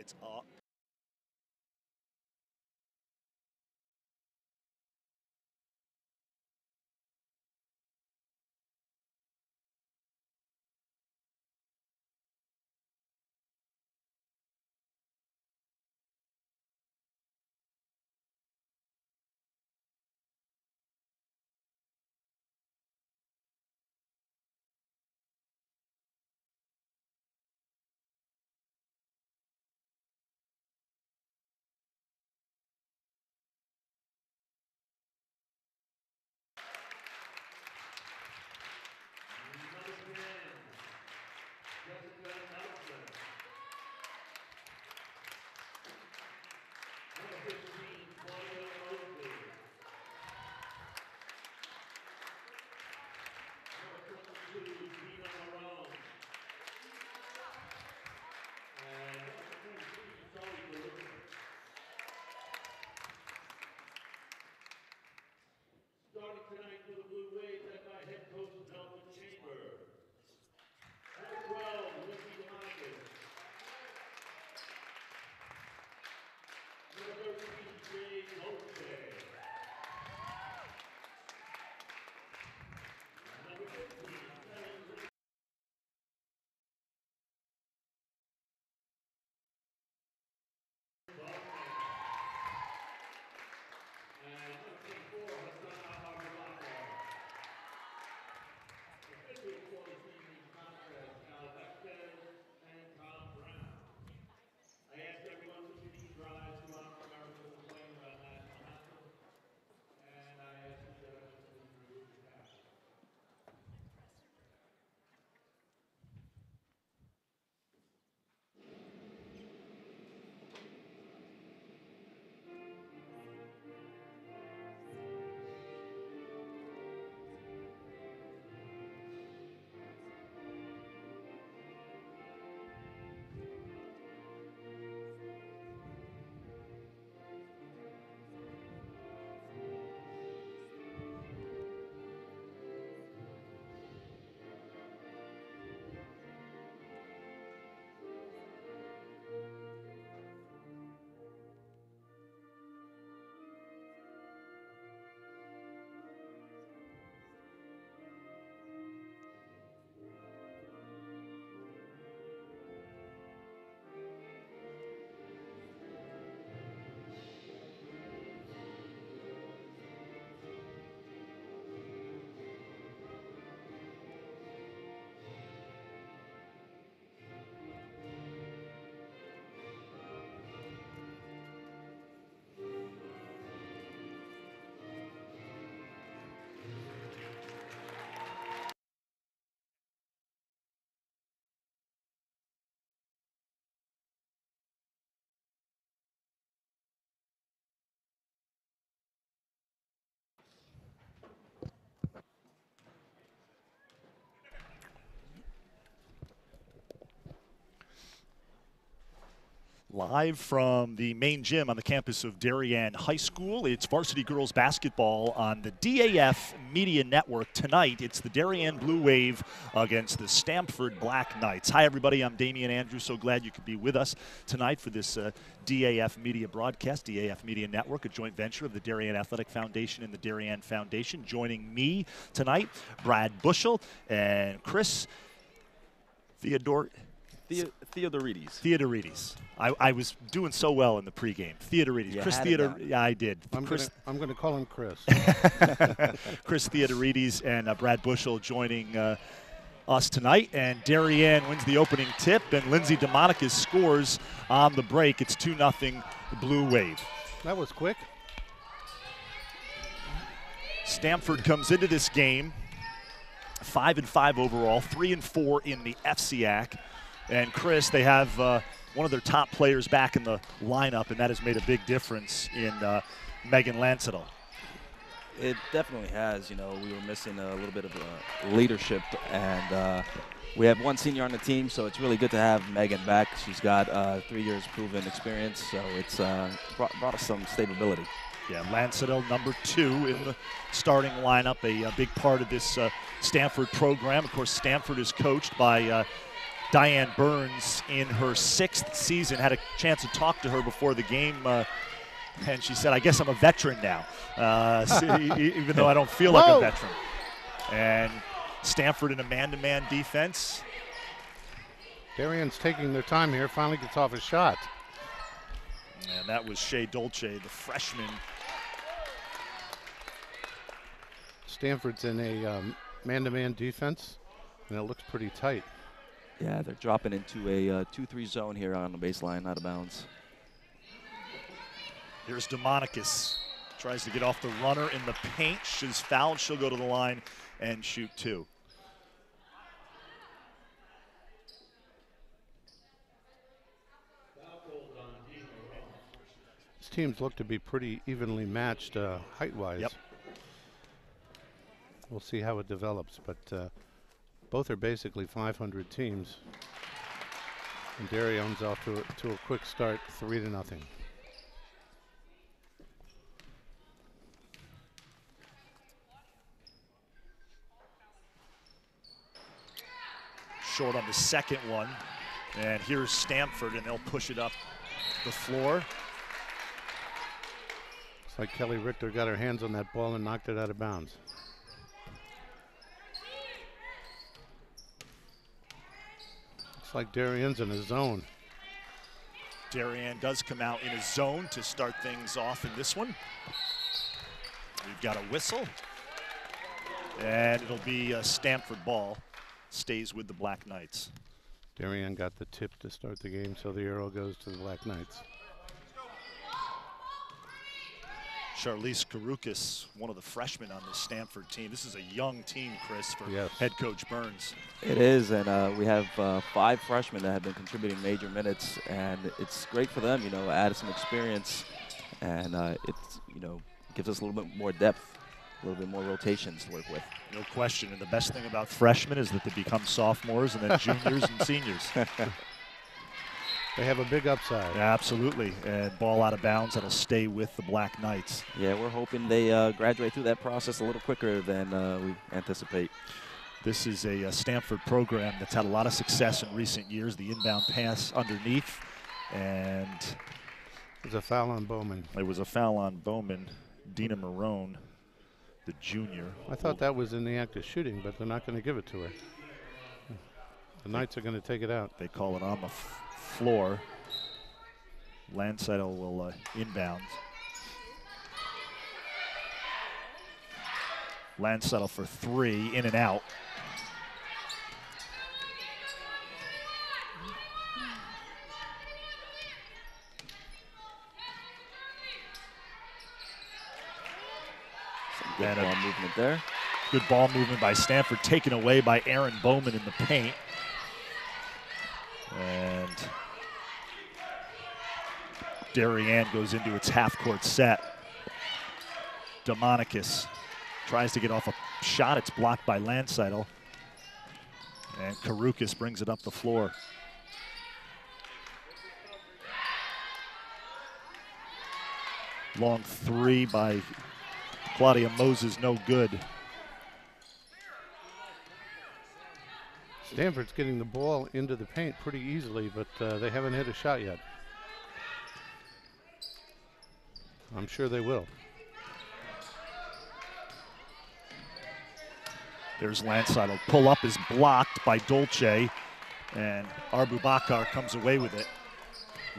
It's up. Starting tonight for the Blue Wave, led by head coach Number 12, Lindsay DeMonicus. Number 13, Jay Loche. Number 15, Live from the main gym on the campus of Darien High School, it's varsity girls basketball on the DAF Media Network. Tonight, it's the Darien Blue Wave against the Stamford Black Knights. Hi, everybody. I'm Damian Andrews. So glad you could be with us tonight for this DAF Media broadcast, DAF Media Network, a joint venture of the Darien Athletic Foundation and the Darien Foundation. Joining me tonight, Brad Bushell and Chris Theodorides. I was doing so well in the pregame. Theodorides. Chris Theodorides. Yeah, I did. I'm going to call him Chris. Chris Theodorides and Brad Bushell joining us tonight. And Darien wins the opening tip, and Lindsay DeMonicus scores on the break. It's 2-0 Blue Wave. That was quick. Stamford comes into this game 5-5 overall, 3-4 in the FCAC. And Chris, they have one of their top players back in the lineup, and that has made a big difference in Megan Lancetal. It definitely has. You know, we were missing a little bit of leadership, and we have one senior on the team, so it's really good to have Megan back. She's got 3 years proven experience, so it's brought us some stability. Yeah, Lancetal, number 2 in the starting lineup, a big part of this Stanford program. Of course, Stanford is coached by Diane Burns in her 6th season. Had a chance to talk to her before the game, and she said, I guess I'm a veteran now, even though I don't feel like a veteran. And Stamford in a man-to-man defense. Darien's taking their time here, finally gets off a shot. And that was Shea Dolce, the freshman. Stanford's in a man-to-man defense, and it looks pretty tight. Yeah, they're dropping into a 2-3 zone here on the baseline, out of bounds. Here's DeMonicus. Tries to get off the runner in the paint. She's fouled. She'll go to the line and shoot 2. These teams look to be pretty evenly matched height-wise. Yep. We'll see how it develops, but both are basically 500 teams. And Darien's off to a quick start, 3-0. Short on the second one. And here's Stamford, and they'll push it up the floor. Looks like Kelly Richter got her hands on that ball and knocked it out of bounds. Looks like Darien's in a zone. Darien does come out in a zone to start things off in this one. We've got a whistle. And it'll be a Stamford ball. Stays with the Black Knights. Darien got the tip to start the game, so the arrow goes to the Black Knights. Charlize Karukas, one of the freshmen on the Stamford team. This is a young team, Chris, for Yes. head coach Burns. It is, and we have 5 freshmen that have been contributing major minutes, and it's great for them, add some experience, and it's, gives us a little bit more depth, a little bit more rotations to work with. No question, and the best thing about freshmen is that they become sophomores and then juniors and seniors. They have a big upside. Absolutely, and ball out of bounds, that'll stay with the Black Knights. Yeah, we're hoping they graduate through that process a little quicker than we anticipate. This is a Stamford program that's had a lot of success in recent years. The inbound pass underneath, and There's a foul on Bowman. there was a foul on Bowman. Dina Marone, the junior. I thought that was in the act of shooting, but they're not going to give it to her. The Knights are going to take it out. They call it on the floor. Landseidel will inbound. Landseidel for 3, in and out. Some good ball movement there. Good ball movement by Stamford, taken away by Aaron Bowman in the paint. And Darien goes into its half-court set. DeMonicus tries to get off a shot. It's blocked by Landseidel. And Karukas brings it up the floor. Long 3 by Claudia Moses, no good. Stanford's getting the ball into the paint pretty easily, but they haven't hit a shot yet. I'm sure they will. There's Landseidel. Pull up is blocked by Dolce, and Arbubakar comes away with it.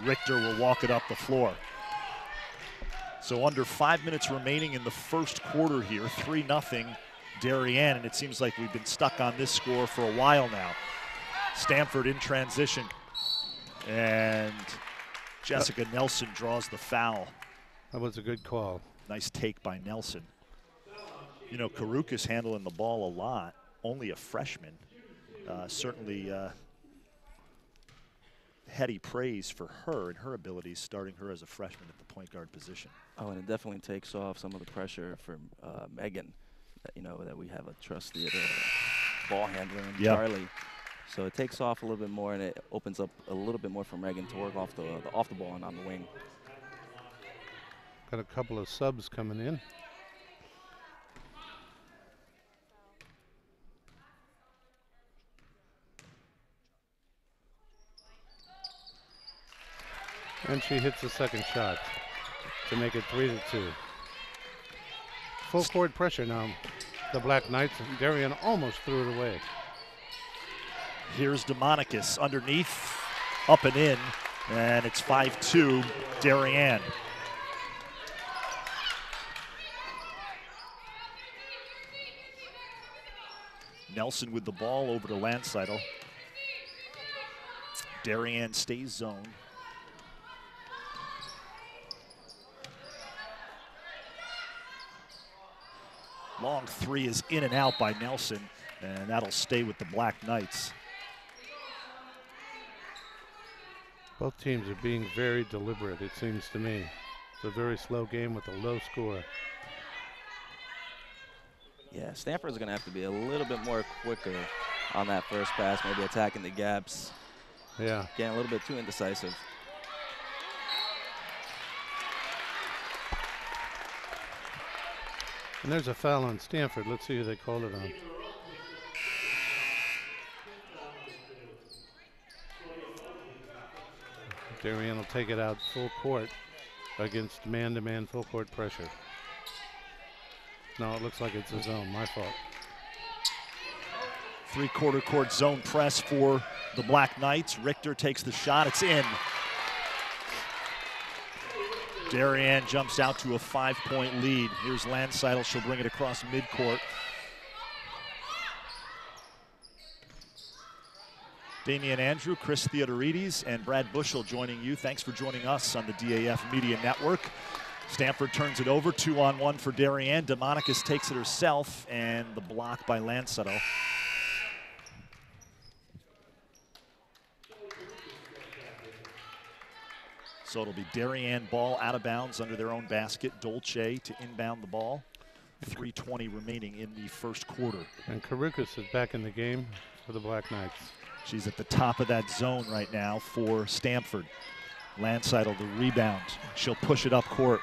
Richter will walk it up the floor. So under 5 minutes remaining in the first quarter here, 3-0 Darien, and it seems like we've been stuck on this score for a while now. Stamford in transition, and Jessica Nelson draws the foul. That was a good call. Nice take by Nelson. You know, Karukas handling the ball a lot, only a freshman. Certainly heady praise for her and her abilities, starting her as a freshman at the point guard position. Oh, and it definitely takes off some of the pressure from Megan. That we have a trusted ball handler in Charlie. So it takes off a little bit more, and it opens up a little bit more for Megan to work off the ball and on the wing. Got a couple of subs coming in. And she hits the second shot to make it 3-2. Full court pressure now. The Black Knights, and Darien almost threw it away. Here's DeMonicus underneath, up and in, and it's 5-2 Darien. Nelson with the ball over to Landseidel. Darien stays zone. Long three is in and out by Nelson, and that'll stay with the Black Knights. Both teams are being very deliberate, it seems to me. It's a very slow game with a low score. Yeah, Stamford's going to have to be a little bit more quicker on that first pass, maybe attacking the gaps. Yeah. Getting a little bit too indecisive. And there's a foul on Stamford. Let's see who they call it on. Darien will take it out full court against man-to-man full court pressure. No, it looks like it's a zone. My fault. Three-quarter court zone press for the Black Knights. Richter takes the shot. It's in. Darien jumps out to a 5-point lead. Here's Landseidel. She'll bring it across midcourt. Damian Andrew, Chris Theodorides, and Brad Bushel joining you. Thanks for joining us on the DAF Media Network. Stamford turns it over, 2-on-1 for Darien. DeMonicus takes it herself, and the block by Landseidel. So it'll be Darien ball out of bounds under their own basket. Dolce to inbound the ball. 3:20 remaining in the first quarter. And Karukas is back in the game for the Black Knights. She's at the top of that zone right now for Stamford. Landseidel the rebound. She'll push it up court.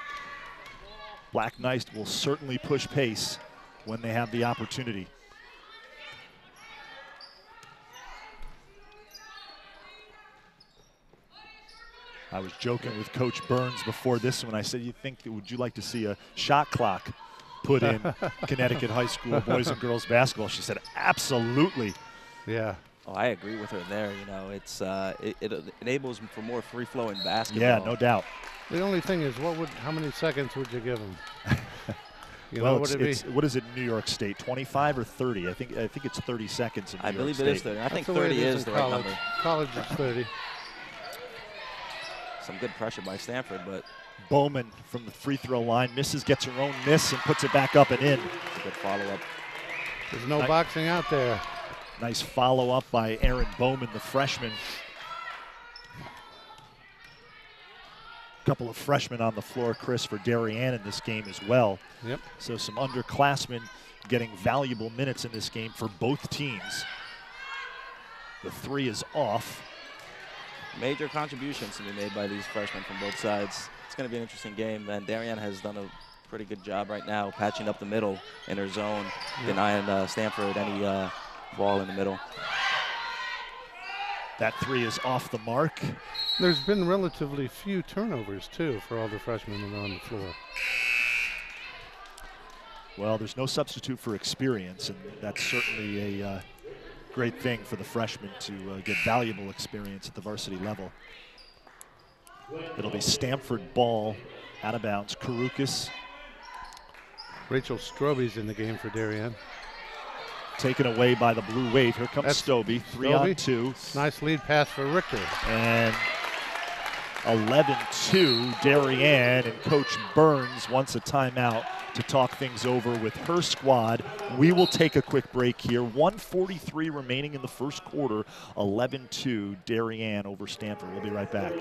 Black Knights will certainly push pace when they have the opportunity. I was joking with Coach Burns before this one. I said, would you like to see a shot clock put in Connecticut high school boys and girls basketball? She said, absolutely. Yeah. Oh, I agree with her there. You know, it's it enables for more free-flowing basketball. Yeah, no doubt. The only thing is, how many seconds would you give them? Well, what is it in New York State? 25 or 30? I think it's 30 seconds in New York believe State. it is 30. I think 30 is the right number. College is 30. Some good pressure by Stamford, but Bowman from the free throw line misses, gets her own miss, and puts it back up and in. it's a good follow-up. There's no boxing out there. Nice follow-up by Aaron Bowman, the freshman. Couple of freshmen on the floor, Chris, for Darien in this game as well. Yep. So some underclassmen getting valuable minutes in this game for both teams. The three is off. Major contributions to be made by these freshmen from both sides. It's going to be an interesting game, and Darien has done a pretty good job right now patching up the middle in her zone, denying Stamford any ball in the middle. That three is off the mark. There's been relatively few turnovers, too, for all the freshmen that are on the floor. Well, there's no substitute for experience, and that's certainly a great thing for the freshmen to get valuable experience at the varsity level. It'll be Stamford ball out of bounds. Karukas. Rachel Stroby's in the game for Darien. Taken away by the Blue Wave. Here comes Stobie, 3-on-2. Nice lead pass for Richter. And 11-2 Darien, and Coach Burns wants a timeout to talk things over with her squad. We will take a quick break here. 1:43 remaining in the first quarter. 11-2 Darien over Stamford. We'll be right back.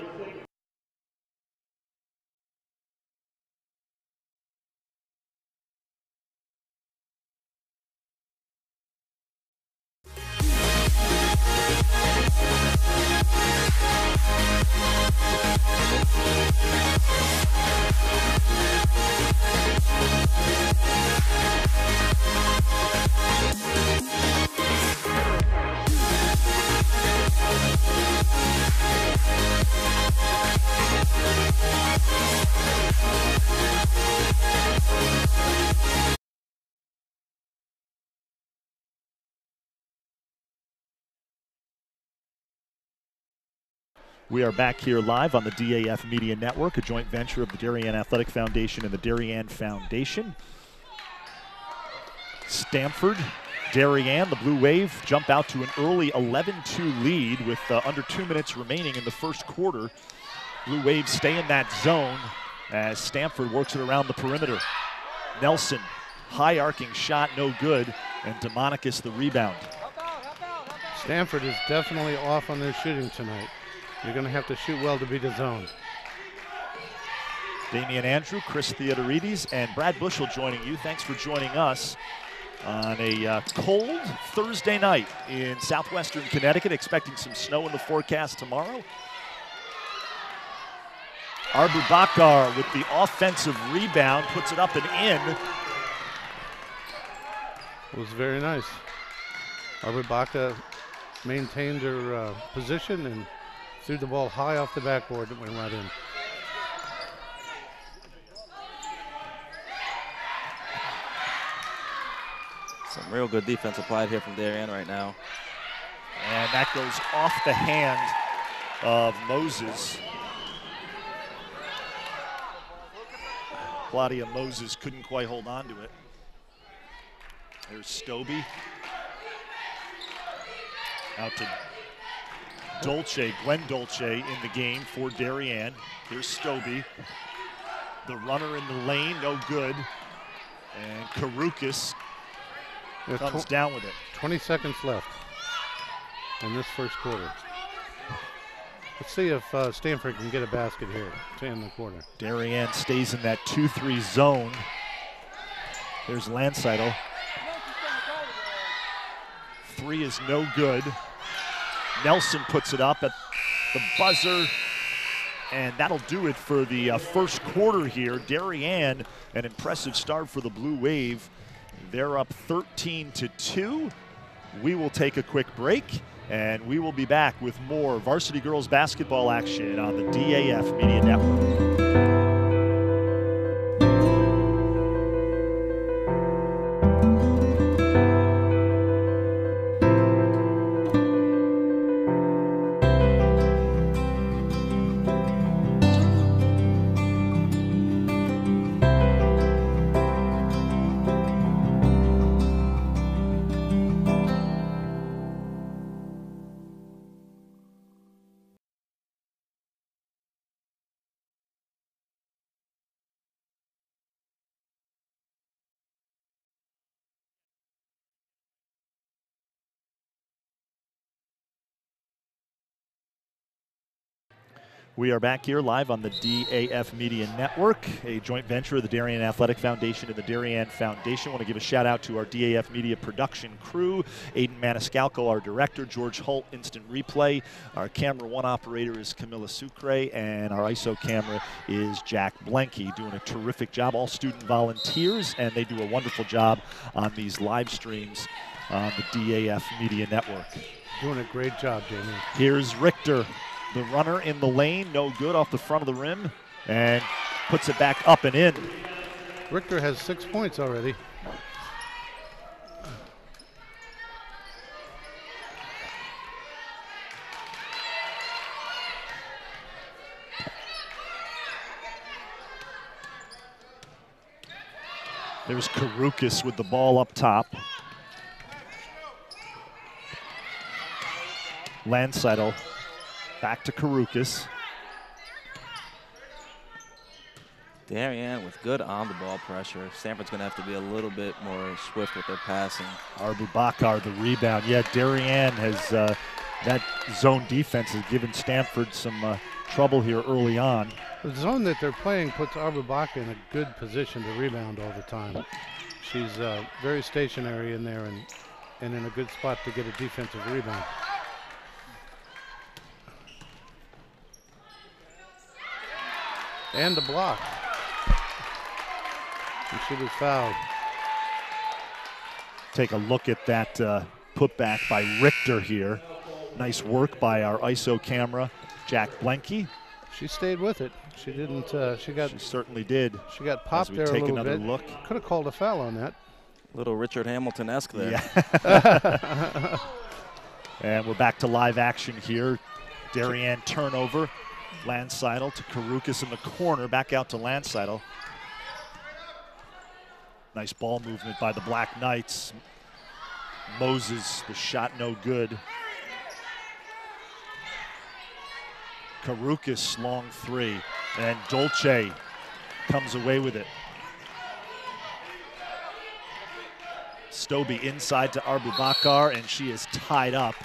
We are back here live on the DAF Media Network, a joint venture of the Darien Athletic Foundation and the Darien Foundation. Stamford, Darien, the Blue Wave, jump out to an early 11-2 lead with under 2 minutes remaining in the first quarter. Blue Wave stay in that zone as Stamford works it around the perimeter. Nelson, high arcing shot, no good, and DeMonicus the rebound. Stamford is definitely off on their shooting tonight. You're going to have to shoot well to beat a zone. Damian Andrew, Chris Theodorides, and Brad Bushel joining you. Thanks for joining us on a cold Thursday night in southwestern Connecticut. Expecting some snow in the forecast tomorrow. Abubakar with the offensive rebound, puts it up and in. It was very nice. Abubakar maintained her position and threw the ball high off the backboard and went right in. Some real good defense applied here from Darien right now. And that goes off the hand of Moses. Claudia Moses couldn't quite hold on to it. There's Stobie. Out to Dolce, Gwen Dolce in the game for Darien. Here's Stobie. The runner in the lane, no good. And Karukis comes down with it. 20 seconds left in this first quarter. Let's see if Stamford can get a basket here to end the quarter. Darien stays in that 2-3 zone. There's Landseidel. Three is no good. Nelson puts it up at the buzzer, and that'll do it for the first quarter here. Darien, an impressive start for the Blue Wave. They're up 13-2. We will take a quick break, and we will be back with more varsity girls basketball action on the DAF Media Network. We are back here live on the DAF Media Network, a joint venture of the Darien Athletic Foundation and the Darien Foundation. I want to give a shout out to our DAF Media production crew, Aiden Maniscalco, our director, George Holt, instant replay. Our camera one operator is Camilla Sucre, and our ISO camera is Jack Blanky, doing a terrific job. All student volunteers, and they do a wonderful job on these live streams on the DAF Media Network. Doing a great job, Jamie. Here's Richter. The runner in the lane, no good off the front of the rim, and puts it back up and in. Richter has 6 points already. There's Karukis with the ball up top. Landseidel. Back to Karukis. Darien with good on-the-ball pressure. Stanford's going to have to be a little bit more swift with their passing. Abubakar, the rebound. Yeah, Darien has that zone defense has given Stanford some trouble here early on. The zone that they're playing puts Abubakar in a good position to rebound all the time. She's very stationary in there and in a good spot to get a defensive rebound. And a block. And she was fouled. Take a look at that putback by Richter here. Nice work by our ISO camera, Jack Blanky. She stayed with it. She didn't. She certainly did. She got popped there a little bit. Look. Could have called a foul on that. Little Richard Hamilton-esque there. Yeah. And we're back to live action here. Darien turnover. Landseidel to Karukas in the corner, back out to Landseidel. Nice ball movement by the Black Knights. Moses, the shot no good. Karukas, long three, and Dolce comes away with it. Stobie inside to Arbubakar, and she is tied up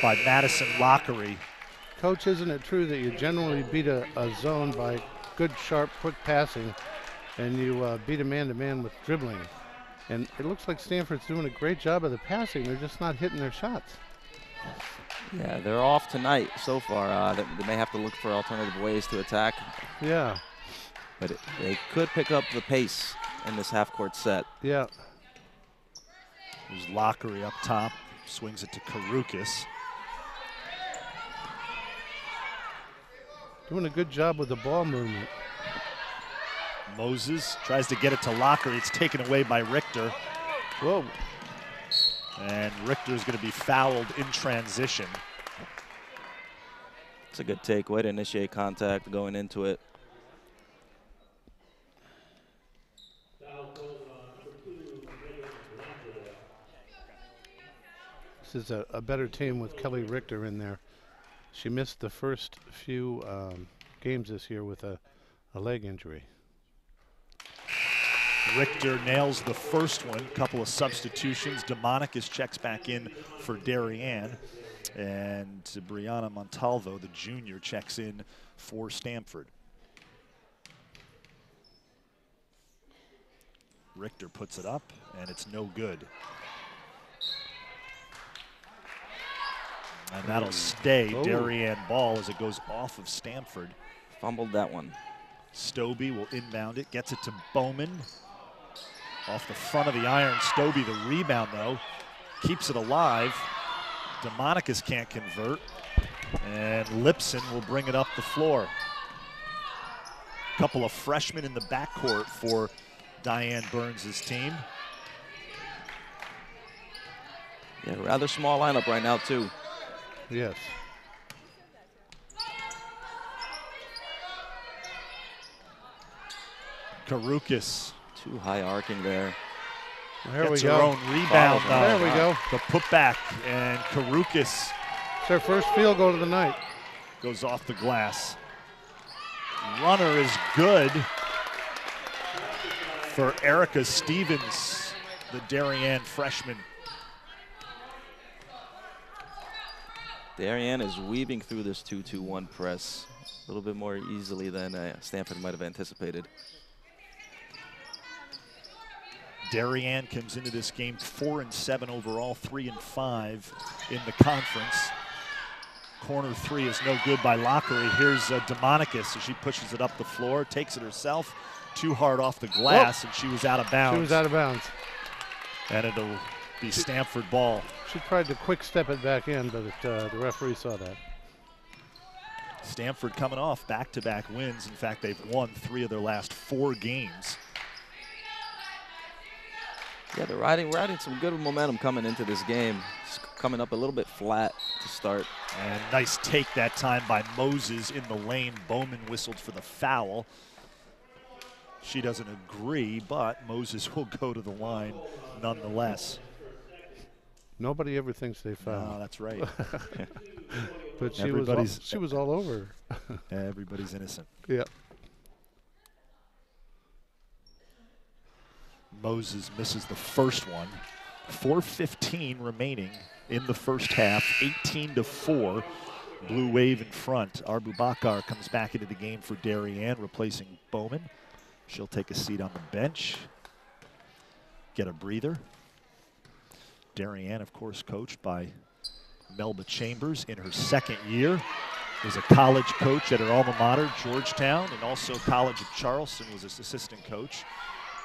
by Madison Lockery. Coach, isn't it true that you generally beat a zone by good, sharp, quick passing, and you beat a man-to-man with dribbling? And it looks like Stamford's doing a great job of the passing. They're just not hitting their shots. Yeah, they're off tonight so far. They may have to look for alternative ways to attack. Yeah. But they could pick up the pace in this half-court set. Yeah. There's Lockery up top, swings it to Karukas. Doing a good job with the ball movement. Moses tries to get it to Lockery. It's taken away by Richter. Whoa. And Richter is going to be fouled in transition. It's a good take. Way to initiate contact going into it. This is a better team with Kelly Richter in there. She missed the first few games this year with a leg injury. Richter nails the first one. Couple of substitutions. DeMonicus checks back in for Darien. And Brianna Montalvo, the junior, checks in for Stamford. Richter puts it up, and it's no good. And that'll stay Darien ball as it goes off of Stamford. Fumbled that one. Stobie will inbound it, gets it to Bowman. Off the front of the iron, Stobie the rebound though. Keeps it alive. DeMonicus can't convert. And Lipson will bring it up the floor. Couple of freshmen in the backcourt for Diane Burns' team. Yeah, rather small lineup right now too. Yes. Karukas. Too high arcing there. There we Gets go. her own rebound. There we go. The putback, and Karukas It's their first field goal of the night. goes off the glass. Runner is good for Erica Stevens, the Darien freshman. Darien is weaving through this 2-2-1 press a little bit more easily than Stamford might have anticipated. Darien comes into this game 4-7 overall, 3-5 in the conference. Corner three is no good by Lockery. Here's DeMonicus as she pushes it up the floor, takes it herself, too hard off the glass, and she was out of bounds. She was out of bounds. And it'll be Stamford ball. She tried to quick step it back in, but the referee saw that. Stamford coming off back-to-back wins. In fact, they've won 3 of their last 4 games. Yeah, they're riding some good momentum coming into this game. It's coming up a little bit flat to start. And nice take that time by Moses in the lane. Bowman whistled for the foul. She doesn't agree, but Moses will go to the line nonetheless. Nobody ever thinks they fouled. Oh, that's right. But she was all over. Everybody's innocent. Yeah. Moses misses the first one. 4:15 remaining in the first half, 18-4. Blue Wave in front. Arbubakar comes back into the game for Darien, replacing Bowman. She'll take a seat on the bench, get a breather. Darien, of course, coached by Melba Chambers in her second year. Was a college coach at her alma mater, Georgetown, and also College of Charleston was his assistant coach.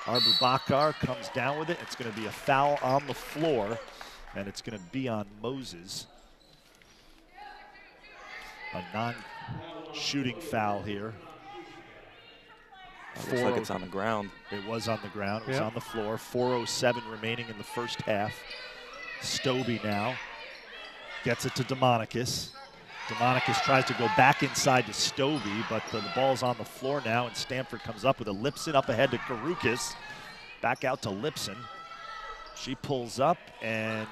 Arbubakar comes down with it. It's going to be a foul on the floor, and it's going to be on Moses. A non-shooting foul here. Looks like it's on the ground. It was on the ground. It was on the floor. 4:07 remaining in the first half. Stobie now. Gets it to DeMonicus. DeMonicus tries to go back inside to Stovey, but the ball's on the floor now, and Stamford comes up with a Lipson up ahead to Karukis. Back out to Lipson. She pulls up and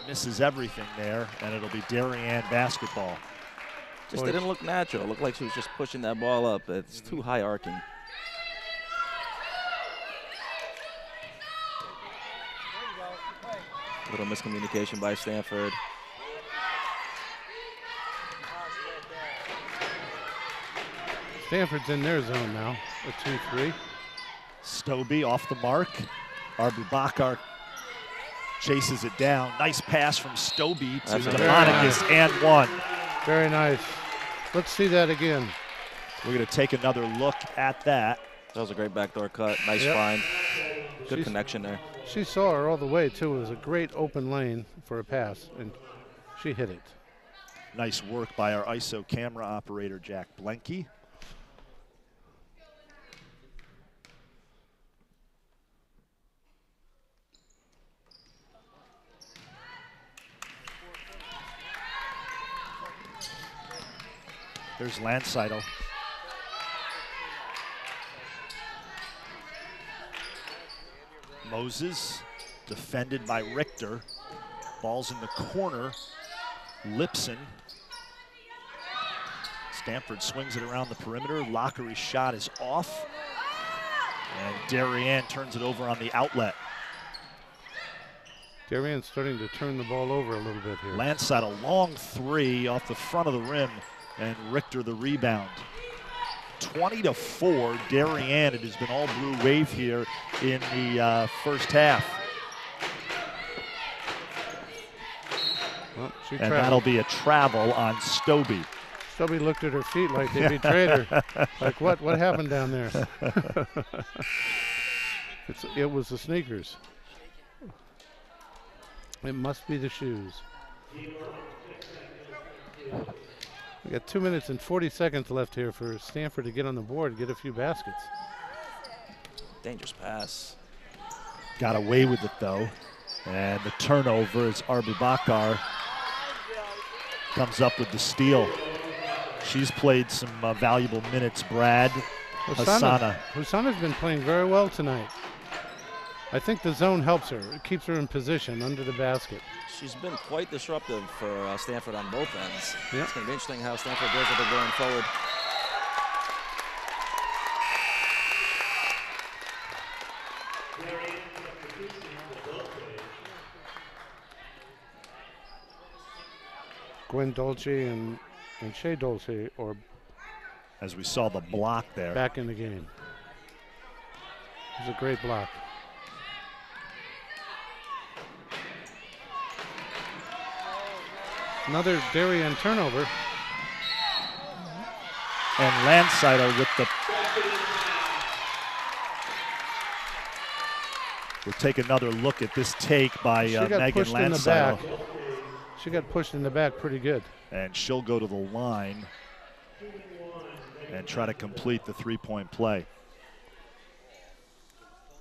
misses everything there, and it'll be Darien basketball. Just didn't look natural. It looked like she was just pushing that ball up. It's too high arcing. Little miscommunication by Stamford. Stanford's in their zone now, a 2-3. Stobie off the mark. Arbubakar chases it down. Nice pass from Stobie to DeMonicus and one. Very nice. Let's see that again. We're going to take another look at that. That was a great backdoor cut. Nice find. Good connection there. She saw her all the way, too. It was a great open lane for a pass, and she hit it. Nice work by our ISO camera operator, Jack Blenke. There's Landseidel. Moses, defended by Richter. Ball's in the corner. Lipson. Stamford swings it around the perimeter. Lockery's shot is off. And Darien turns it over on the outlet. Darien's starting to turn the ball over a little bit here. Landseidel, long three off the front of the rim, and Richter the rebound. 20-4, Darien. It has been all Blue Wave here in the first half. Well, and that'll be a travel on Stobie. Stobie looked at her feet like they betrayed her. Like, what happened down there? It was the sneakers. It must be the shoes. We got 2 minutes and 40 seconds left here for Stamford to get on the board and get a few baskets. Dangerous pass. Got away with it, though. And the turnover as Arbubakar comes up with the steal. She's played some valuable minutes, Brad. Husana's been playing very well tonight. I think the zone helps her. It keeps her in position under the basket. She's been quite disruptive for Stamford on both ends. Yep. It's going to be interesting how Stamford does with it going forward. Gwen Dolce and Shea Dolce or as we saw the block there. Back in the game. It was a great block. Another Darien turnover. And Landseidel with the... We'll take another look at this take by Megan Landseidel. She got pushed in the back pretty good. And she'll go to the line and try to complete the three-point play.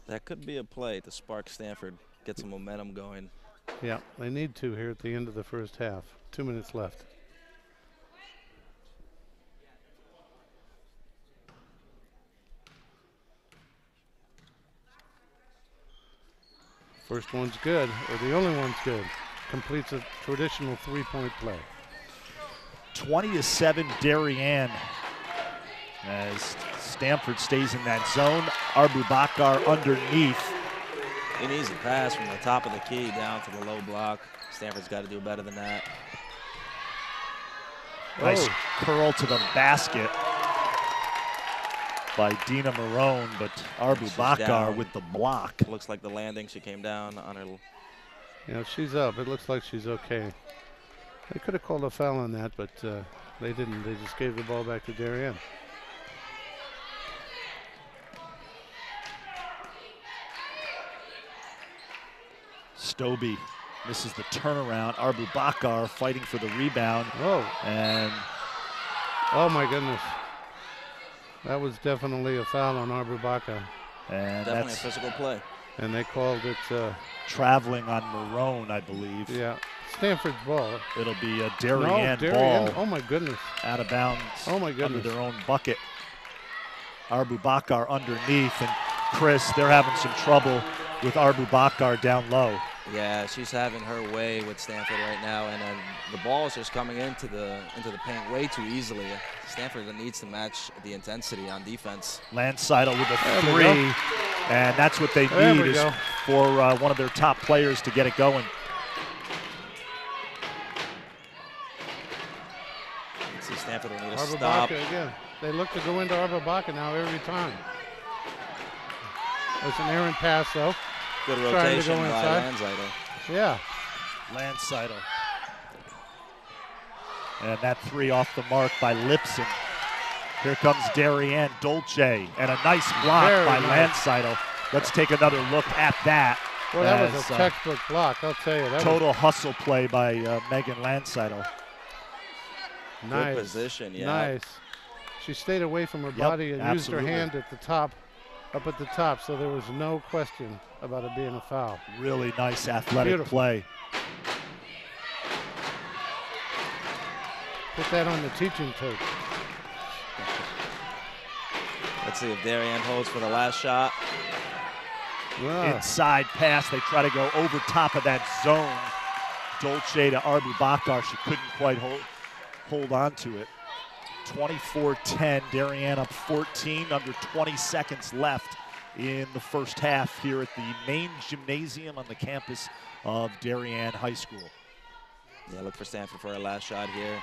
That could be a play to spark Stamford, get some momentum going. Yeah, they need to here at the end of the first half. 2 minutes left. First one's good, or the only one's good. Completes a traditional three-point play. 20-7 Darien as Stamford stays in that zone. Arbubakar underneath. An easy pass from the top of the key down to the low block. Stanford's got to do better than that. Nice curl to the basket by Dina Marone, but Arbubakar with the block. Looks like the landing, she came down on her. Yeah, she's up. It looks like she's okay. They could have called a foul on that, but they didn't. They just gave the ball back to Darien. Stobie misses the turnaround. Arbubakar fighting for the rebound. Whoa. And oh my goodness. That was definitely a foul on Arbubakar. And definitely a physical play. And they called it, traveling on Marone, I believe. yeah, Stamford's ball. It'll be a No, Darien Darien. ball Oh my goodness. out of bounds Oh my under goodness. their own bucket. Arbu Bakar underneath, and Chris, they're having some trouble with Arbu Bakar down low. Yeah, she's having her way with Stanford right now, and the ball is just coming into the paint way too easily. Stanford needs to match the intensity on defense. Landseidel with a There we three, and that's what they There need we is go. for one of their top players to get it going. Let's see, Stanford will need to Arba stop. Baca again. They look to go into Arba Baca now every time. It's an errant pass though. Good Trying to rotation go by inside. Landseidel. Yeah. Landseidel. And that three off the mark by Lipson. Here comes Darien Dolce, and a nice block Very by nice. Landseidel. Let's take another look at that. Well, that was as, a textbook block, I'll tell you. That total hustle play by Megan Landseidel. was nice. Good position, yeah. Nice. She stayed away from her Yep, body and absolutely. used her hand at the top, up at the top, so there was no question about it being a foul. Really nice athletic Beautiful. play. Put that on the teaching tape. Let's see if Darien holds for the last shot. Yeah. Inside pass. They try to go over top of that zone. Dolce to Arbu Bakar. She couldn't quite hold on to it. 24-10. Darien up 14. Under 20 seconds left in the first half here at the main gymnasium on the campus of Darien High School. Yeah, look for Stanford for a last shot here.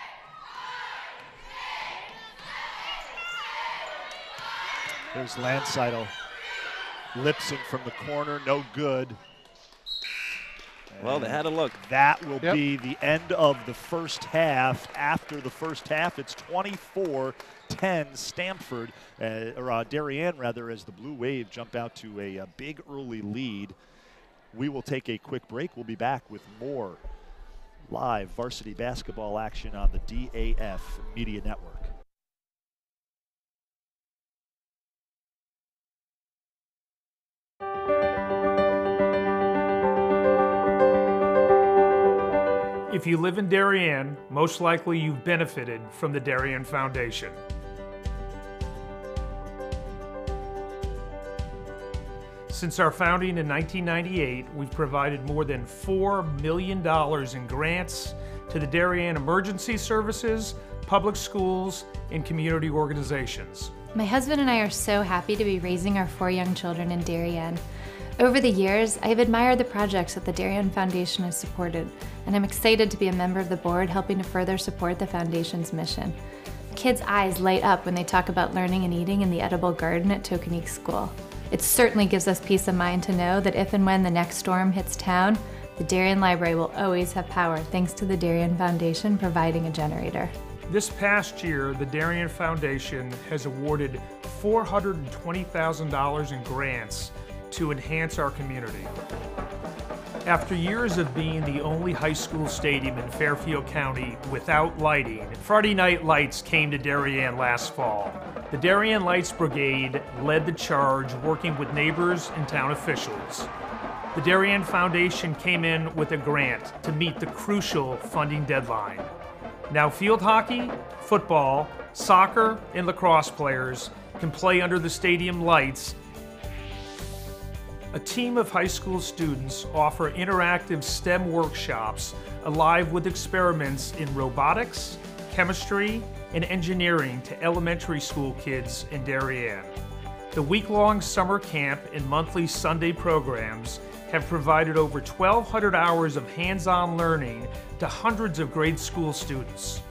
There's Landseidel. Lipson from the corner, no good. Well, they had a look. That will Yep. be the end of the first half. After the first half, it's 24-10 Stamford, or Darien rather, as the Blue Wave jump out to a big early lead. We will take a quick break. We'll be back with more live varsity basketball action on the DAF Media Network. If you live in Darien, most likely you've benefited from the Darien Foundation. Since our founding in 1998, we've provided more than $4 million in grants to the Darien Emergency Services, public schools, and community organizations. My husband and I are so happy to be raising our 4 young children in Darien. Over the years, I have admired the projects that the Darien Foundation has supported, and I'm excited to be a member of the board helping to further support the Foundation's mission. Kids' eyes light up when they talk about learning and eating in the edible garden at Tokenique School. It certainly gives us peace of mind to know that if and when the next storm hits town, the Darien Library will always have power thanks to the Darien Foundation providing a generator. This past year, the Darien Foundation has awarded $420,000 in grants to enhance our community. After years of being the only high school stadium in Fairfield County without lighting, Friday Night Lights came to Darien last fall. The Darien Lights Brigade led the charge, working with neighbors and town officials. The Darien Foundation came in with a grant to meet the crucial funding deadline. Now field hockey, football, soccer, and lacrosse players can play under the stadium lights. A team of high school students offer interactive STEM workshops alive with experiments in robotics, chemistry, and engineering to elementary school kids in Darien. The week-long summer camp and monthly Sunday programs have provided over 1,200 hours of hands-on learning to hundreds of grade school students.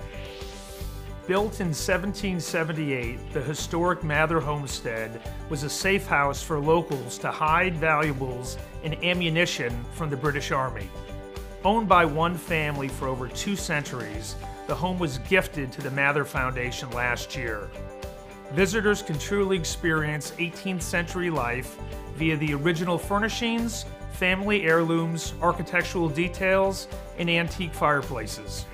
Built in 1778, the historic Mather Homestead was a safe house for locals to hide valuables and ammunition from the British Army. Owned by one family for over 2 centuries, the home was gifted to the Mather Foundation last year. Visitors can truly experience 18th century life via the original furnishings, family heirlooms, architectural details, and antique fireplaces.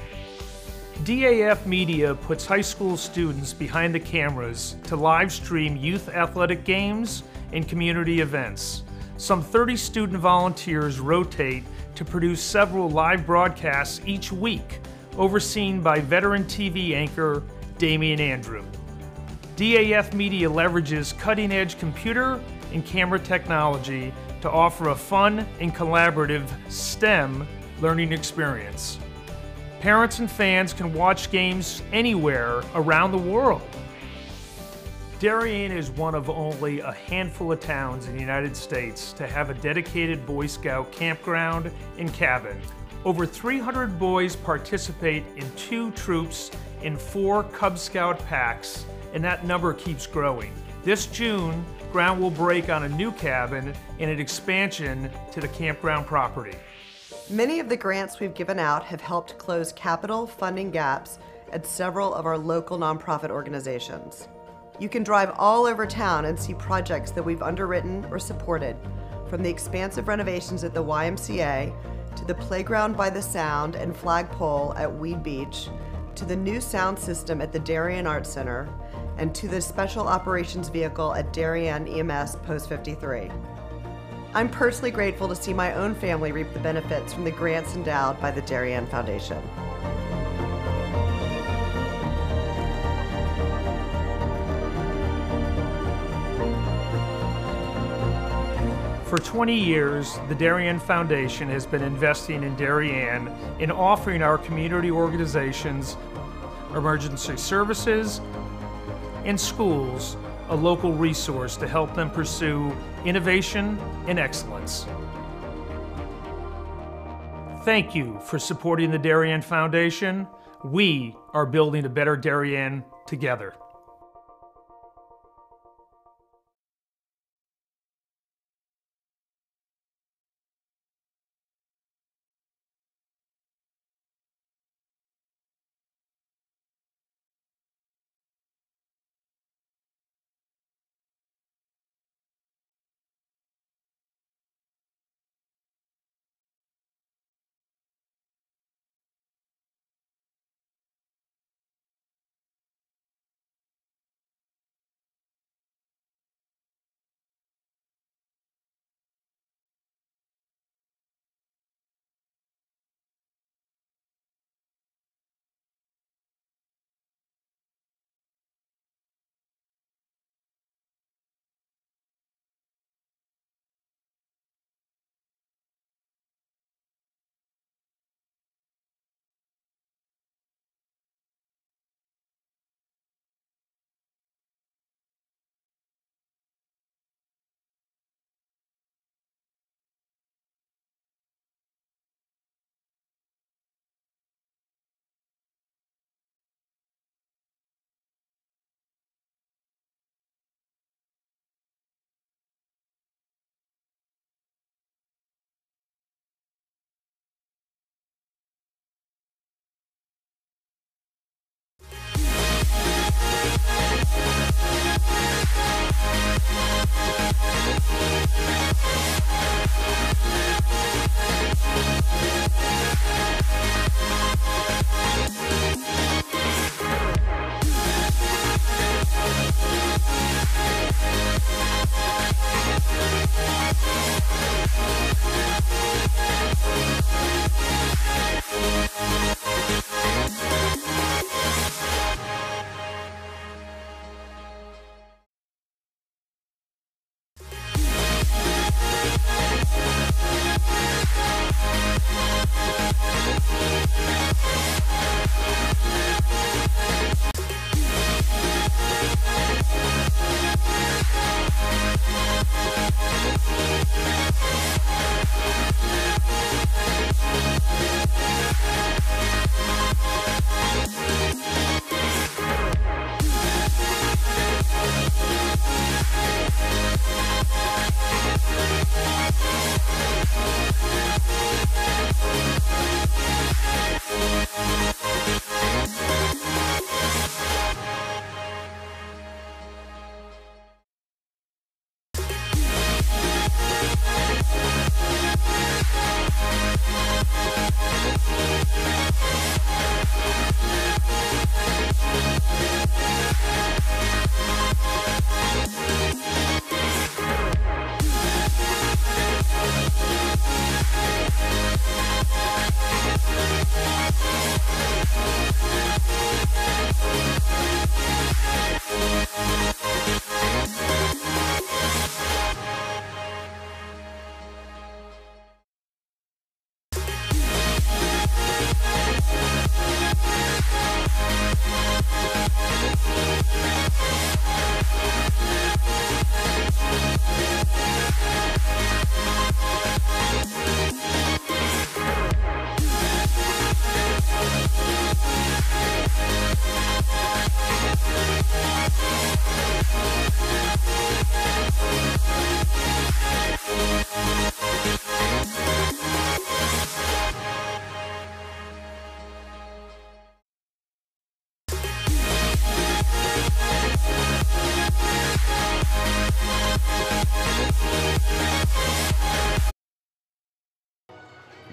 DAF Media puts high school students behind the cameras to live stream youth athletic games and community events. Some 30 student volunteers rotate to produce several live broadcasts each week, overseen by veteran TV anchor Damian Andrew. DAF Media leverages cutting-edge computer and camera technology to offer a fun and collaborative STEM learning experience. Parents and fans can watch games anywhere around the world. Darien is one of only a handful of towns in the United States to have a dedicated Boy Scout campground and cabin. Over 300 boys participate in 2 troops and 4 Cub Scout packs, and that number keeps growing. This June, ground will break on a new cabin and an expansion to the campground property. Many of the grants we've given out have helped close capital funding gaps at several of our local nonprofit organizations. You can drive all over town and see projects that we've underwritten or supported, from the expansive renovations at the YMCA, to the playground by the Sound and flagpole at Weed Beach, to the new sound system at the Darien Arts Center, and to the special operations vehicle at Darien EMS Post 53. I'm personally grateful to see my own family reap the benefits from the grants endowed by the Darien Foundation. For 20 years, the Darien Foundation has been investing in Darien and offering our community organizations, emergency services, and schools a local resource to help them pursue innovation and excellence. Thank you for supporting the Darien Foundation. We are building a better Darien together.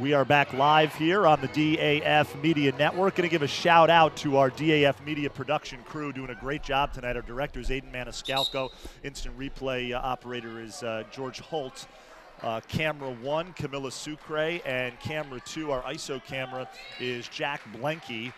We are back live here on the DAF Media Network. Going to give a shout out to our DAF Media production crew doing a great job tonight. Our director is Aiden Maniscalco. Instant replay operator is George Holt. Camera 1, Camilla Sucre, and camera 2, our ISO camera, is Jack Blenke.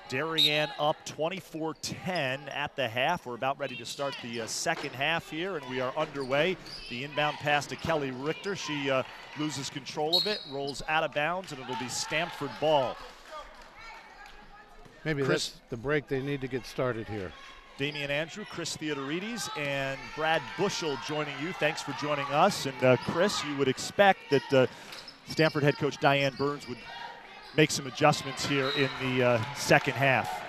Darien up 24-10 at the half. We're about ready to start the second half here, and we are underway. The inbound pass to Kelly Richter. She loses control of it, rolls out of bounds, and it'll be Stamford ball. Maybe that's the break they need to get started here. Damian Andrew, Chris Theodorides, and Brad Bushel joining you. Thanks for joining us. And Chris, you would expect that Stamford head coach Diane Burns would make some adjustments here in the second half.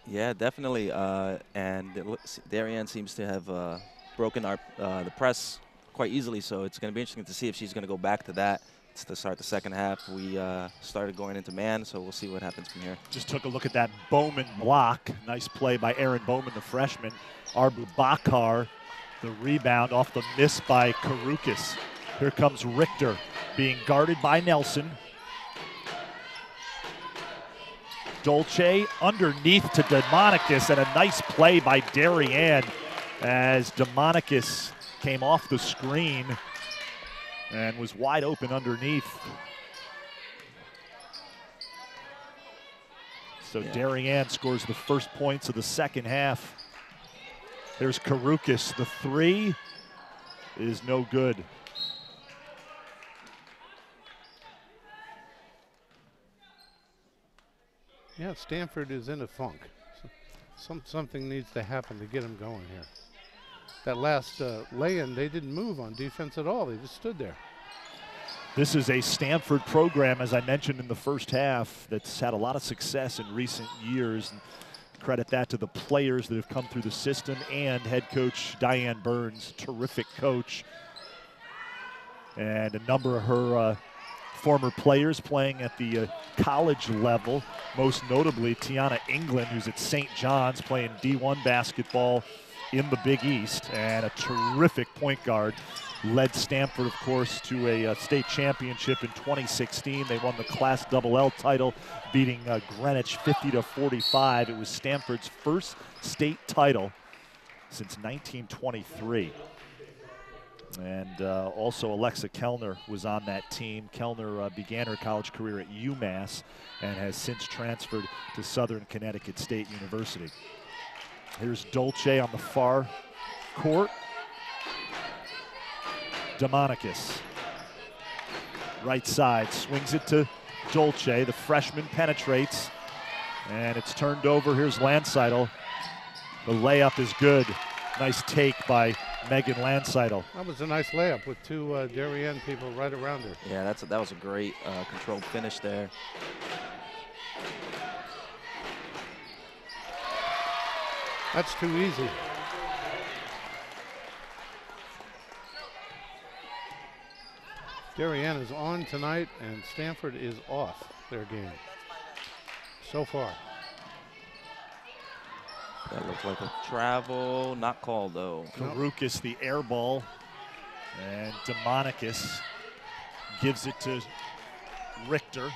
Yeah, definitely. And Darien seems to have broken the press quite easily, so it's going to be interesting to see if she's going to go back to that to start the second half. We started going into man, so we'll see what happens from here. Just took a look at that Bowman block. Nice play by Aaron Bowman, the freshman. Arbu Bakar, the rebound off the miss by Karukis. Here comes Richter being guarded by Nelson. Dolce underneath to Demonicus, and a nice play by Darien as Demonicus came off the screen and was wide open underneath. So yeah. Darien scores the first points of the second half. There's Karukis. The three is no good. Yeah, Stamford is in a funk. Something needs to happen to get them going here. That last lay-in, they didn't move on defense at all. They just stood there. This is a Stamford program, as I mentioned in the first half, that's had a lot of success in recent years. And credit that to the players that have come through the system and head coach Diane Burns, terrific coach. And a number of her former players playing at the college level, most notably Tiana England, who's at St. John's playing D1 basketball in the Big East, and a terrific point guard. Led Stamford, of course, to a state championship in 2016. They won the Class LL title, beating Greenwich 50-45. It was Stamford's first state title since 1923. And also Alexa Kellner was on that team. Kellner began her college career at UMass and has since transferred to Southern Connecticut State University. Here's Dolce on the far court. Demonicus. Right side, swings it to Dolce. The freshman penetrates, and it's turned over. Here's Landseidel. The layup is good. Nice take by Megan Landseidel. That was a nice layup with two Darien people right around her. Yeah, that was a great controlled finish there. That's too easy. Darien is on tonight, and Stamford is off their game so far. That looks like a travel, not called though. Karukis, the air ball, and Demonicus gives it to Richter.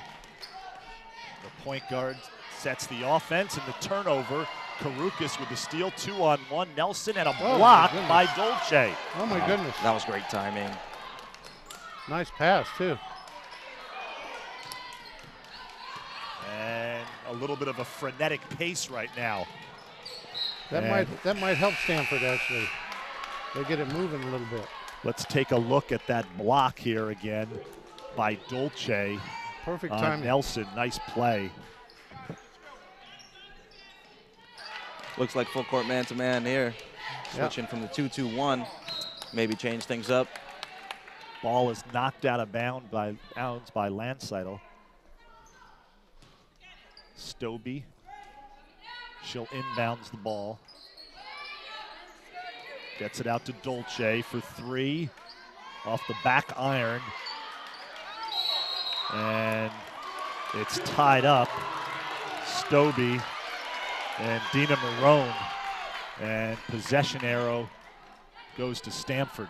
The point guard sets the offense, and the turnover. Karukis with the steal, 2-on-1. Nelson, and a block by Dolce. Oh my goodness. That was great timing. Nice pass too. And a little bit of a frenetic pace right now. That might help Stamford actually. They get it moving a little bit. Let's take a look at that block here again by Dolce. Perfect timing. Nelson, nice play. Looks like full court man-to-man here. Switching from the 2-2-1. Maybe change things up. Ball is knocked out of bounds by Landseidel. Stobie. She'll inbounds the ball. Gets it out to Dolce for three. Off the back iron. And it's tied up. Stobie and Dina Marone. And possession arrow goes to Stamford.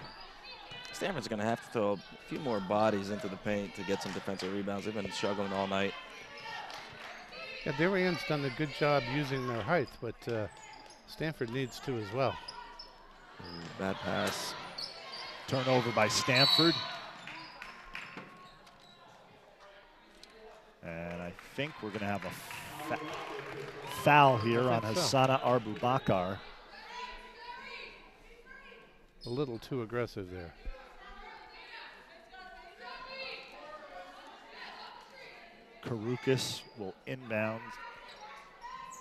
Stanford's going to have to throw a few more bodies into the paint to get some defensive rebounds. They've been struggling all night. Yeah, Darien's done a good job using their height, but Stanford needs to as well. Bad pass. Turnover by Stamford. And I think we're going to have a foul here on Hassana Abubakar. A little too aggressive there. Karukas will inbound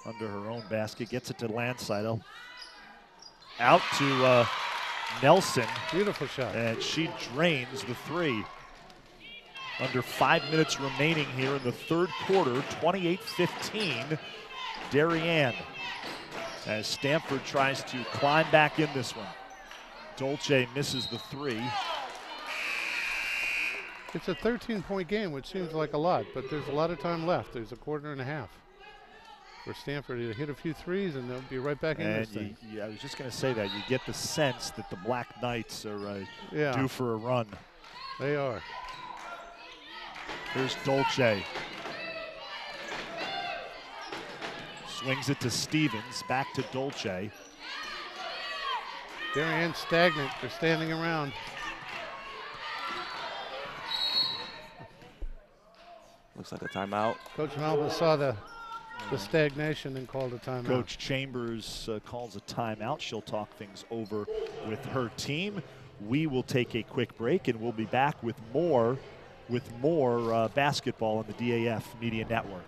under her own basket, gets it to Landseidel. Out to Nelson. Beautiful shot. And she drains the three. Under 5 minutes remaining here in the third quarter, 28-15, Darien, as Stamford tries to climb back in this one. Dolce misses the three. It's a 13-point game, which seems like a lot, but there's a lot of time left. There's a quarter and a half for Stanford to hit a few threes, and they'll be right back in this thing. Yeah, I was just going to say that. You get the sense that the Black Knights are due for a run. They are. Here's Dolce. Swings it to Stevens, back to Dolce. Darien stagnant. They're standing around. Looks like a timeout. Coach Malva saw the stagnation and called a timeout. Coach Chambers calls a timeout. She'll talk things over with her team. We will take a quick break, and we'll be back with more basketball on the DAF Media Network.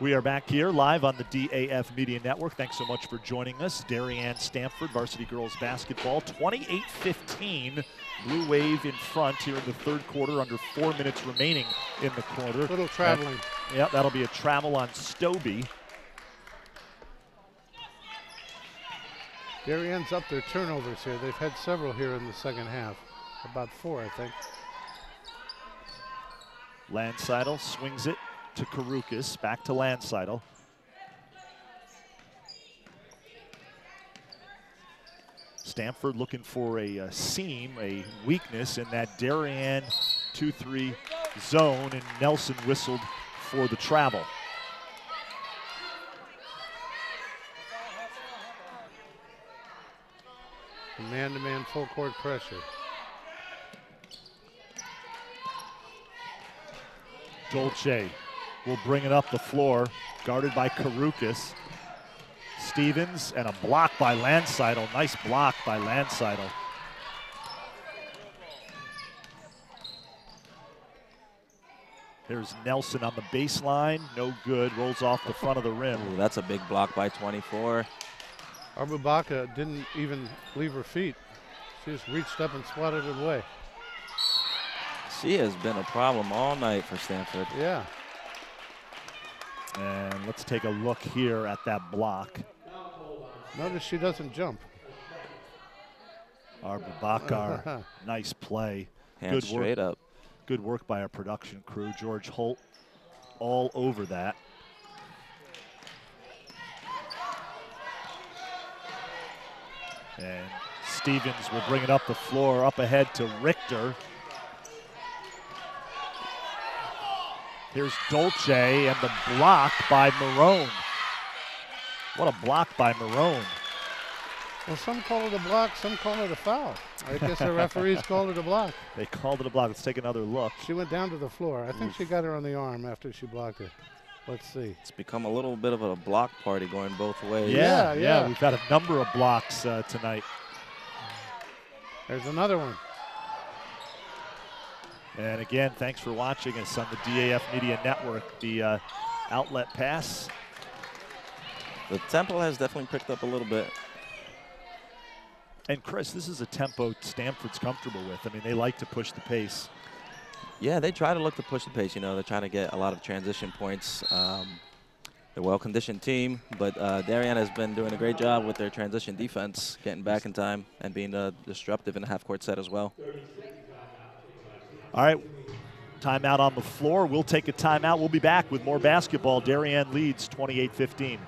We are back here live on the DAF Media Network. Thanks so much for joining us. Darien Stamford, varsity girls basketball, 28-15. Blue Wave in front here in the third quarter, under 4 minutes remaining in the quarter. Little traveling. That'll be a travel on Stobie. Darien's up their turnovers here. They've had several here in the second half. About 4, I think. Landseidel swings it to Karukas, back to Landseidel. Stamford looking for a seam, a weakness in that Darien 2-3 zone, and Nelson whistled for the travel. Man-to-man full court pressure. Dolce will bring it up the floor, guarded by Karukas. Stevens, and a block by Landseidel. Nice block by Landseidel. Here's Nelson on the baseline, no good, rolls off the front of the rim. Ooh, that's a big block by 24. Abubakar didn't even leave her feet. She just reached up and swatted it away. She has been a problem all night for Stanford. Yeah. And let's take a look here at that block. Notice she doesn't jump. Abubakar, nice play. Hands straight up. Good work by our production crew. George Holt all over that. And Stevens will bring it up the floor, up ahead to Richter. Here's Dolce, and the block by Marone. What a block by Marone. Well, some call it a block, some call it a foul. I guess the referees called it a block. They called it a block. Let's take another look. She went down to the floor. I think she got her on the arm after she blocked it. Let's see. It's become a little bit of a block party going both ways. Yeah. We've got a number of blocks tonight. There's another one. And again, thanks for watching us on the DAF Media Network. The outlet pass. The tempo has definitely picked up a little bit. And Chris, this is a tempo Stamford's comfortable with. I mean, they like to push the pace. Yeah, they try to look to push the pace. You know, they're trying to get a lot of transition points. They're a well-conditioned team, but Darien has been doing a great job with their transition defense, getting back in time and being disruptive in the half-court set as well. All right, timeout on the floor. We'll take a timeout. We'll be back with more basketball. Darien leads 28-15.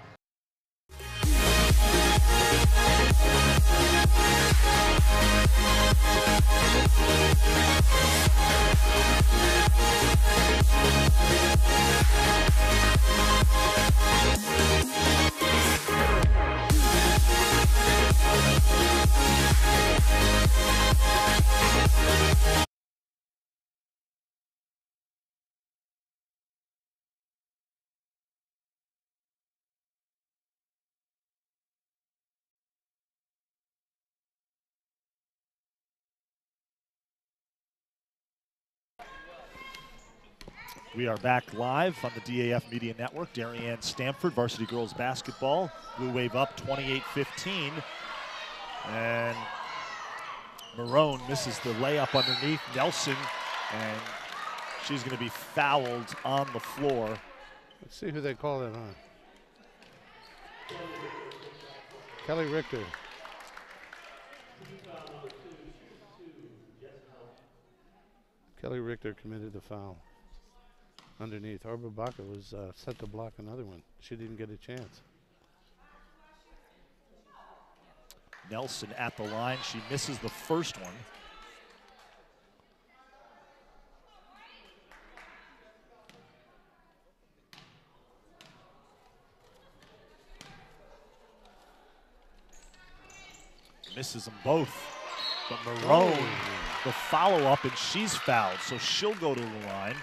We are back live on the DAF Media Network. Darien Stamford, varsity girls basketball. Blue Wave up 28-15. And Marone misses the layup underneath Nelson, and she's going to be fouled on the floor. Let's see who they call that on. Kelly Richter. Kelly Richter committed the foul underneath. Arbor Baca was set to block another one. She didn't get a chance. Nelson at the line. She misses the first one. Misses them both. But Marone, the follow-up, and she's fouled, so she'll go to the line.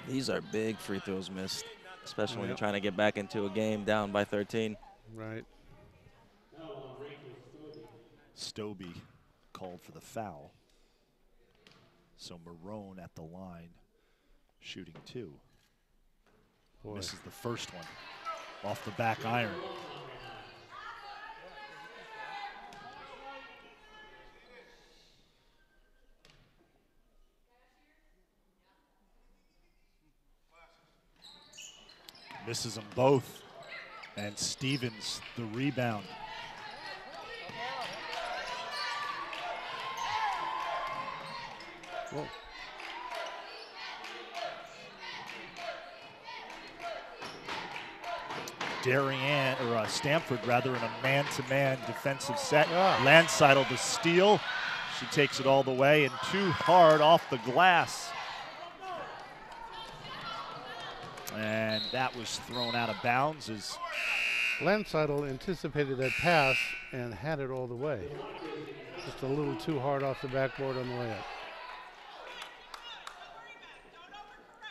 These are big free throws missed, especially when you're trying to get back into a game down by 13. Right. Stobie called for the foul. So Marone at the line, shooting two. Boy. Misses the first one off the back iron. Misses them both. And Stevens, the rebound. Whoa. Darien, or Stamford rather, in a man-to-man defensive set. Yeah. Landseidel the steal. She takes it all the way and too hard off the glass. And that was thrown out of bounds as Landseidel anticipated that pass and had it all the way. Just a little too hard off the backboard on the layup.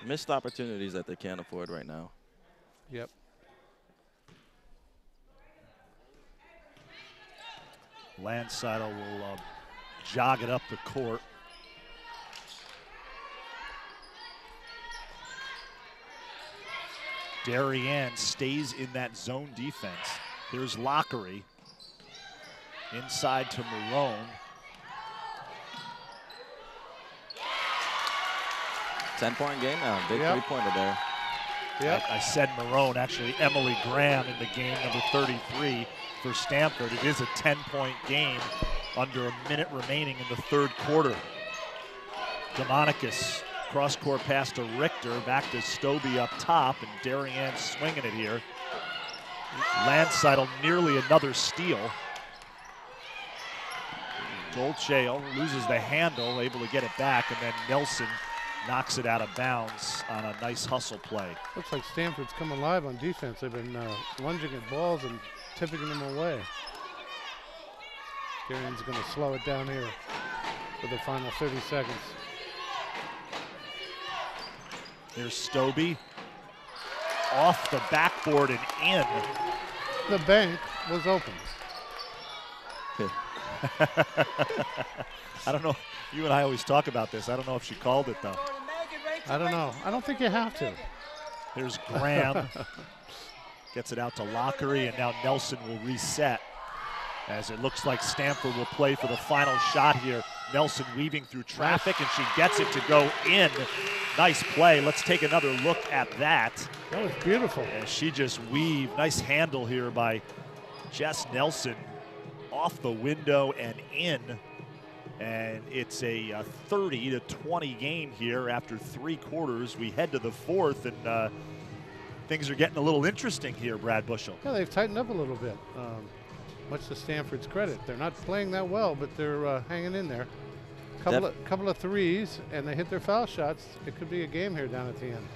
Missed opportunities that they can't afford right now. Yep. Landseidel will jog it up the court. Darien stays in that zone defense. Here's Lockery. Inside to Marone. 10-point game now. Big three-pointer there. Yep. I said Marone, actually Emily Graham in the game, number 33 for Stamford. It is a 10-point game under a minute remaining in the third quarter. Demonicus, cross-court pass to Richter, back to Stobie up top, and Darien swinging it here. Landseidel nearly another steal. Dolce loses the handle, able to get it back, and then Nelson knocks it out of bounds on a nice hustle play. Looks like Stamford's coming live on defense. They've been lunging at balls and tipping them away. Darien's going to slow it down here for the final 30 seconds. There's Stobie. Off the backboard and in. The bank was open. I don't know. You and I always talk about this. I don't know if she called it, though. I don't know. I don't think you have to. Here's Graham. Gets it out to Lockery, and now Nelson will reset. As it looks like Stamford will play for the final shot here. Nelson weaving through traffic, and she gets it to go in. Nice play. Let's take another look at that. That was beautiful. And she just weaved. Nice handle here by Jess Nelson. Off the window and in. And it's a 30-20 game here after 3 quarters. We head to the 4th, and things are getting a little interesting here, Brad Bushel. Yeah, they've tightened up a little bit. Much to Stanford's credit. They're not playing that well, but they're hanging in there. Couple of threes, and they hit their foul shots. It could be a game here down at the end.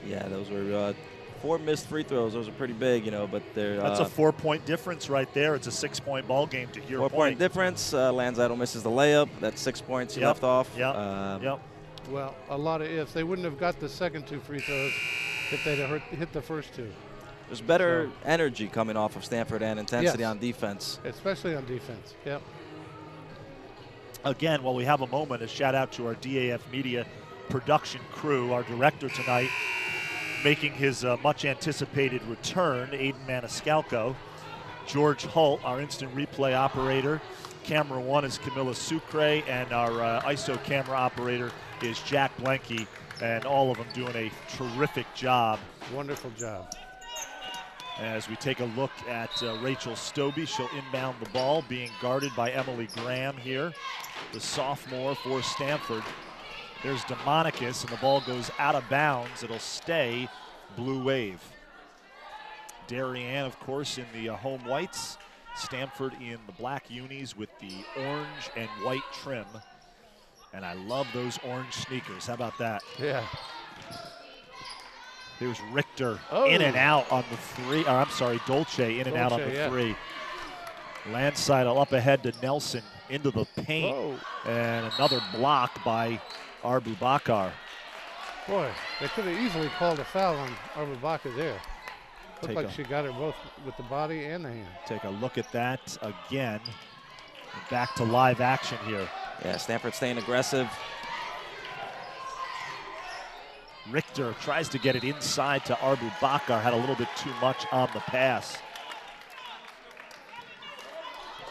Yeah, those were 4 missed free throws. Those are pretty big, you know, but they're... That's a 4-point difference right there. It's a 6-point ball game to your 4-point difference. Lanzidel misses the layup. That's 6 points he left off. Yep. Well, a lot of ifs. They wouldn't have got the second 2 free throws if they'd have hit the first 2. There's better energy coming off of Stanford and intensity on defense. Especially on defense, yep. Again, while we have a moment, a shout out to our DAF Media production crew. Our director tonight making his much anticipated return, Aiden Maniscalco. George Holt, our instant replay operator. Camera 1 is Camilla Sucre, and our ISO camera operator is Jack Blanke, and all of them doing a terrific job. Wonderful job. As we take a look at Rachel Stobie, she'll inbound the ball, being guarded by Emily Graham here, the sophomore for Stamford. There's Demonicus, and the ball goes out of bounds. It'll stay Blue Wave. Darien, of course, in the home whites. Stamford in the black unis with the orange and white trim. And I love those orange sneakers. How about that? Yeah. Here's Richter in and out on the 3. I'm sorry, Dolce in and out on the 3. Landsidel up ahead to Nelson into the paint. Whoa. And another block by Arbu Bakar. Boy, they could have easily called a foul on Arbu Bakar there. Looked like she got her both with the body and the hand. Take a look at that again. Back to live action here. Yeah, Stanford staying aggressive. Richter tries to get it inside to Arbu Bakar. Had a little bit too much on the pass.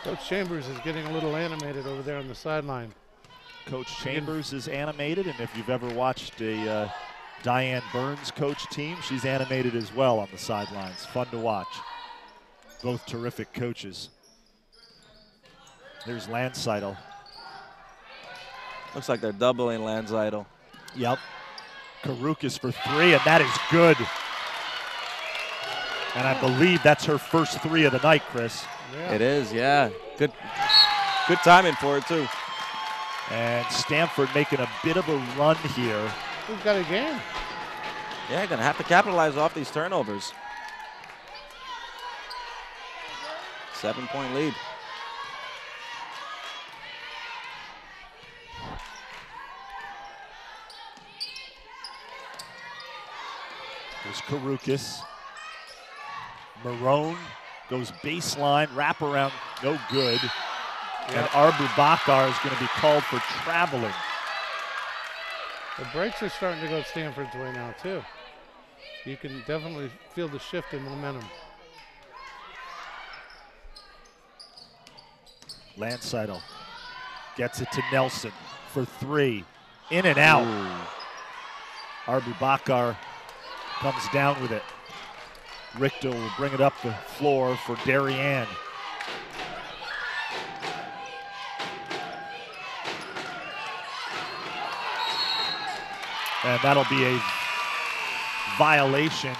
Coach Chambers is getting a little animated over there on the sideline. Coach Chambers is animated, and if you've ever watched a Diane Burns coach team, she's animated as well on the sidelines. Fun to watch. Both terrific coaches. There's Landsidel. Looks like they're doubling Landsidel. Yep. Karukas for 3, and that is good. And I believe that's her first 3 of the night, Chris. Yeah. It is, yeah. Good timing for it, too. And Stamford making a bit of a run here. Who's got a game? Yeah, going to have to capitalize off these turnovers. 7-point lead. There's Karukas. Marone goes baseline, wraparound, no good. Yep. And Arbu Bakar is going to be called for traveling. The breaks are starting to go Stanford's way now, too. You can definitely feel the shift in momentum. Landsidel gets it to Nelson for 3. In and out. Ooh. Arbu Bakar comes down with it. Richter will bring it up the floor for Darien. And that'll be a violation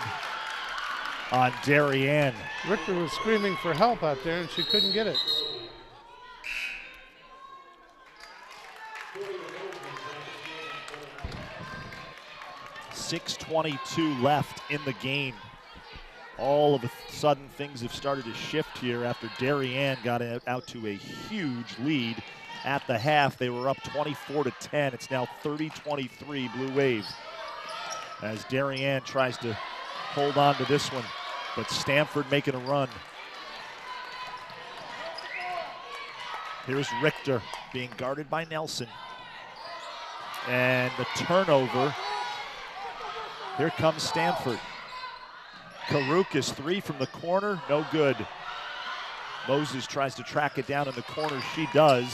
on Darien. Richter was screaming for help out there, and she couldn't get it. .6:22 left in the game. All of a sudden, things have started to shift here after Darien got out to a huge lead at the half. They were up 24-10. It's now 30-23 Blue Wave as Darien tries to hold on to this one, but Stamford making a run. Here's Richter being guarded by Nelson. And the turnover. Here comes Stamford. Karukas 3 from the corner, no good. Moses tries to track it down in the corner, she does.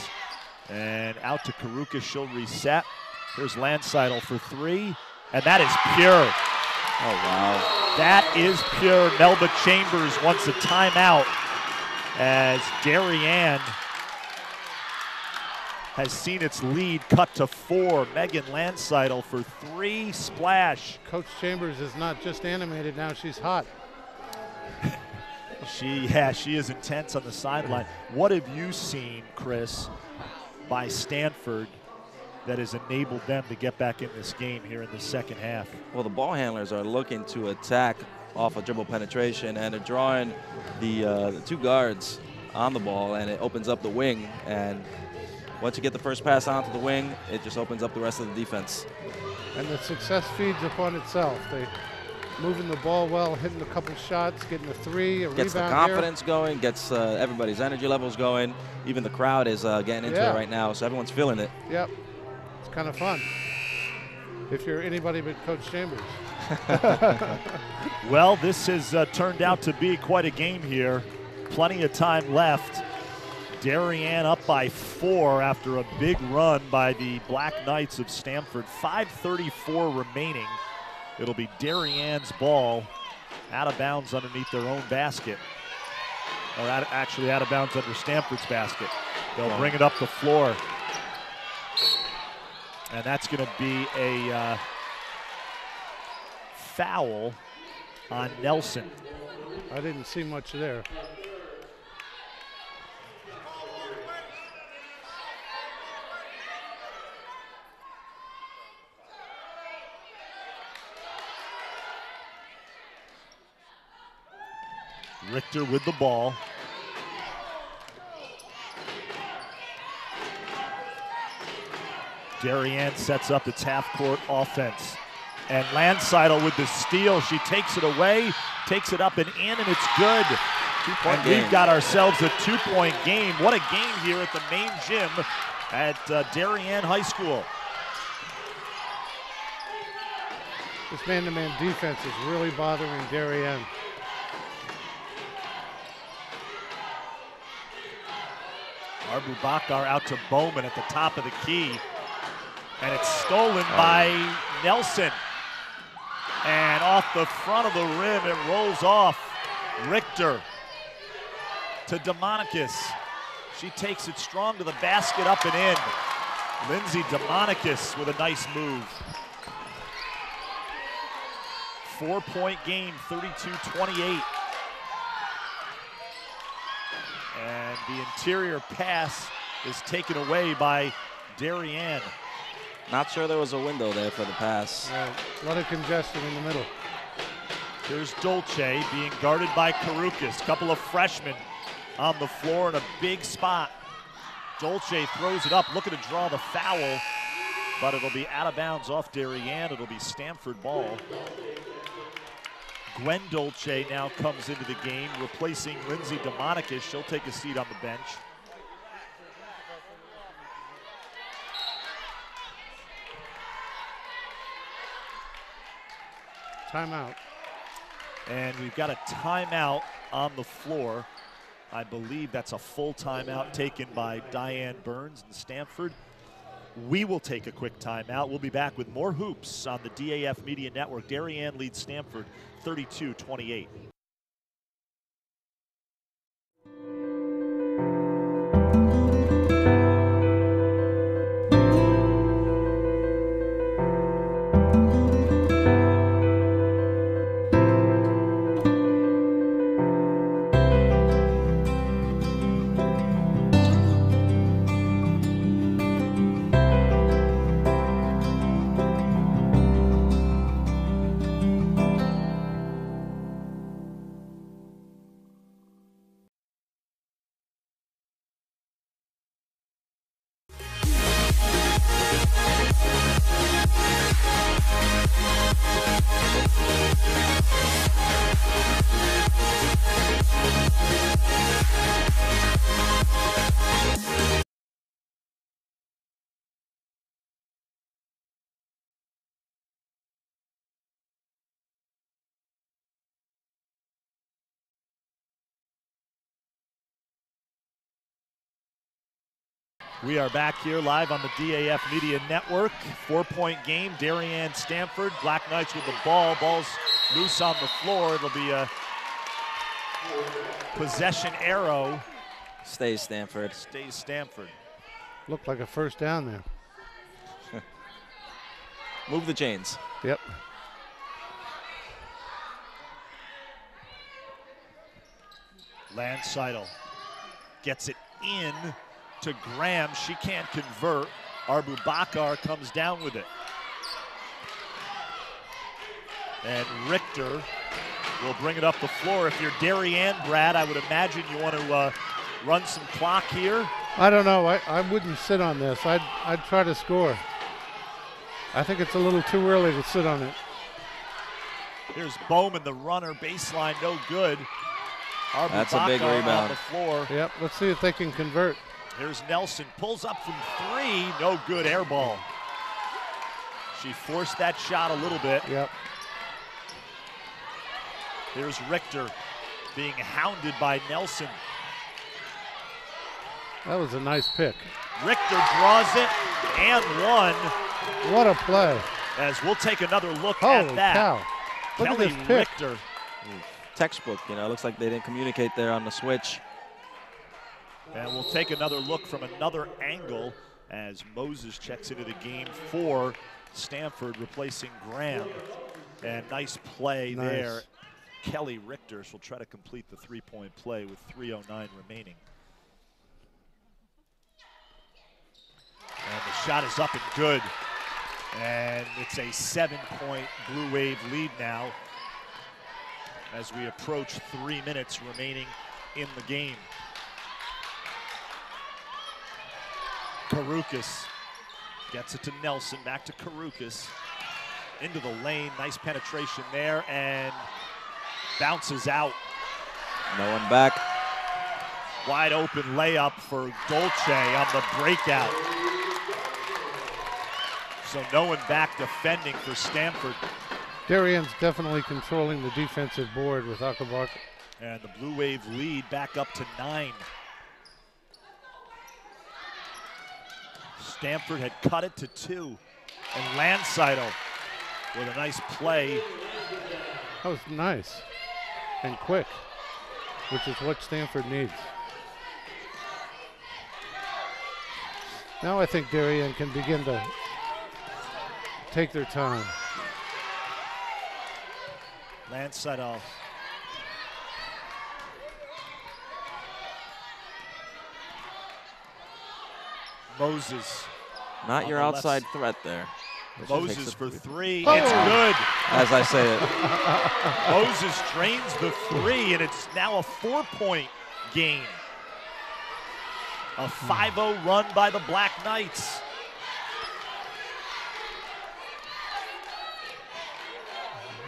And out to Karukas, she'll reset. Here's Landseidel for 3, and that is pure. Oh, wow. That is pure. Melba Chambers wants a timeout as Darien has seen its lead cut to 4. Megan Landseidel for 3, splash. Coach Chambers is not just animated now, she's hot. She is intense on the sideline. What have you seen, Chris, by Stanford that has enabled them to get back in this game here in the second half? Well, the ball handlers are looking to attack off of dribble penetration, and they're drawing the 2 guards on the ball, and it opens up the wing. And once you get the first pass onto the wing, it just opens up the rest of the defense. And the success feeds upon itself. They moving the ball well, hitting a couple shots, getting a 3, a rebound. Gets the confidence going, gets everybody's energy levels going. Even the crowd is getting into it right now, so everyone's feeling it. Yep, it's kind of fun if you're anybody but Coach Chambers. Well, this has turned out to be quite a game here. Plenty of time left. Darien up by 4 after a big run by the Black Knights of Stamford. 5:34 remaining. It'll be Darien's ball, out of bounds underneath their own basket. Or actually out of bounds under Stamford's basket. They'll bring it up the floor. And that's going to be a foul on Nelson. I didn't see much there. Richter with the ball. Darien sets up its half-court offense. And Landseidel with the steal. She takes it away, takes it up and in, and it's good. And we've got ourselves a 2-point game. What a game here at the main gym at Darien High School. This man-to-man defense is really bothering Darien. Abubakar out to Bowman at the top of the key. And it's stolen by Nelson. And off the front of the rim, it rolls off. Richter to DeMonicus. She takes it strong to the basket, up and in. Lindsay DeMonicus with a nice move. 4-point game, 32-28. And the interior pass is taken away by Darien. Not sure there was a window there for the pass. A lot of congestion in the middle. Here's Dolce being guarded by Karukas. Couple of freshmen on the floor in a big spot. Dolce throws it up, looking to draw the foul, but it'll be out of bounds off Darien. It'll be Stamford ball. Gwen Dolce now comes into the game, replacing Lindsay DeMonicus. She'll take a seat on the bench. Timeout. And we've got a timeout on the floor. I believe that's a full timeout taken by Diane Burns in Stamford. We will take a quick timeout. We'll be back with more hoops on the DAF Media Network. Darien leads Stamford 32-28. We are back here live on the DAF Media Network. 4-point game, Darien, Stamford. Black Knights with the ball. Ball's loose on the floor. It'll be a possession arrow. Stays Stamford. Stays Stamford. Looked like a first down there. Move the chains. Yep. Lance Seidel gets it in to Graham. She can't convert. Arbu Bakar comes down with it. And Richter will bring it up the floor. If you're Darien, Brad, I would imagine you want to run some clock here. I don't know. I wouldn't sit on this. I'd try to score. I think it's a little too early to sit on it. Here's Bowman, the runner, baseline, no good. Arbu That's a big Bakar rebound. on the floor. Yep, let's see if they can convert. Here's Nelson, pulls up from 3, no good, air ball. She forced that shot a little bit. Yep. Here's Richter being hounded by Nelson. That was a nice pick. Richter draws it and one. What a play. As we'll take another look Holy at that. cow. Look Kelly at this pick. Richter. Textbook, you know, looks like they didn't communicate there on the switch. And we'll take another look from another angle as Moses checks into the game for Stamford, replacing Graham. And nice play there. Kelly Richter will try to complete the three-point play with 3:09 remaining. And the shot is up and good. And it's a 7-point Blue Wave lead now as we approach 3 minutes remaining in the game. Karukas gets it to Nelson, back to Karukas. Into the lane, nice penetration there, and bounces out. No one back. Wide open layup for Dolce on the breakout. So no one back defending for Stamford. Darien's definitely controlling the defensive board with Akabak. And the Blue Wave lead back up to 9. Stamford had cut it to 2. And Landseidel with a nice play. That was nice and quick, which is what Stamford needs. Now I think Darien can begin to take their time. Landseidel. Moses. Not on your the outside left. threat there. Moses for 3. Oh. It's good. As I say it. Moses drains the 3, and it's now a 4-point game. A 5-0 run by the Black Knights.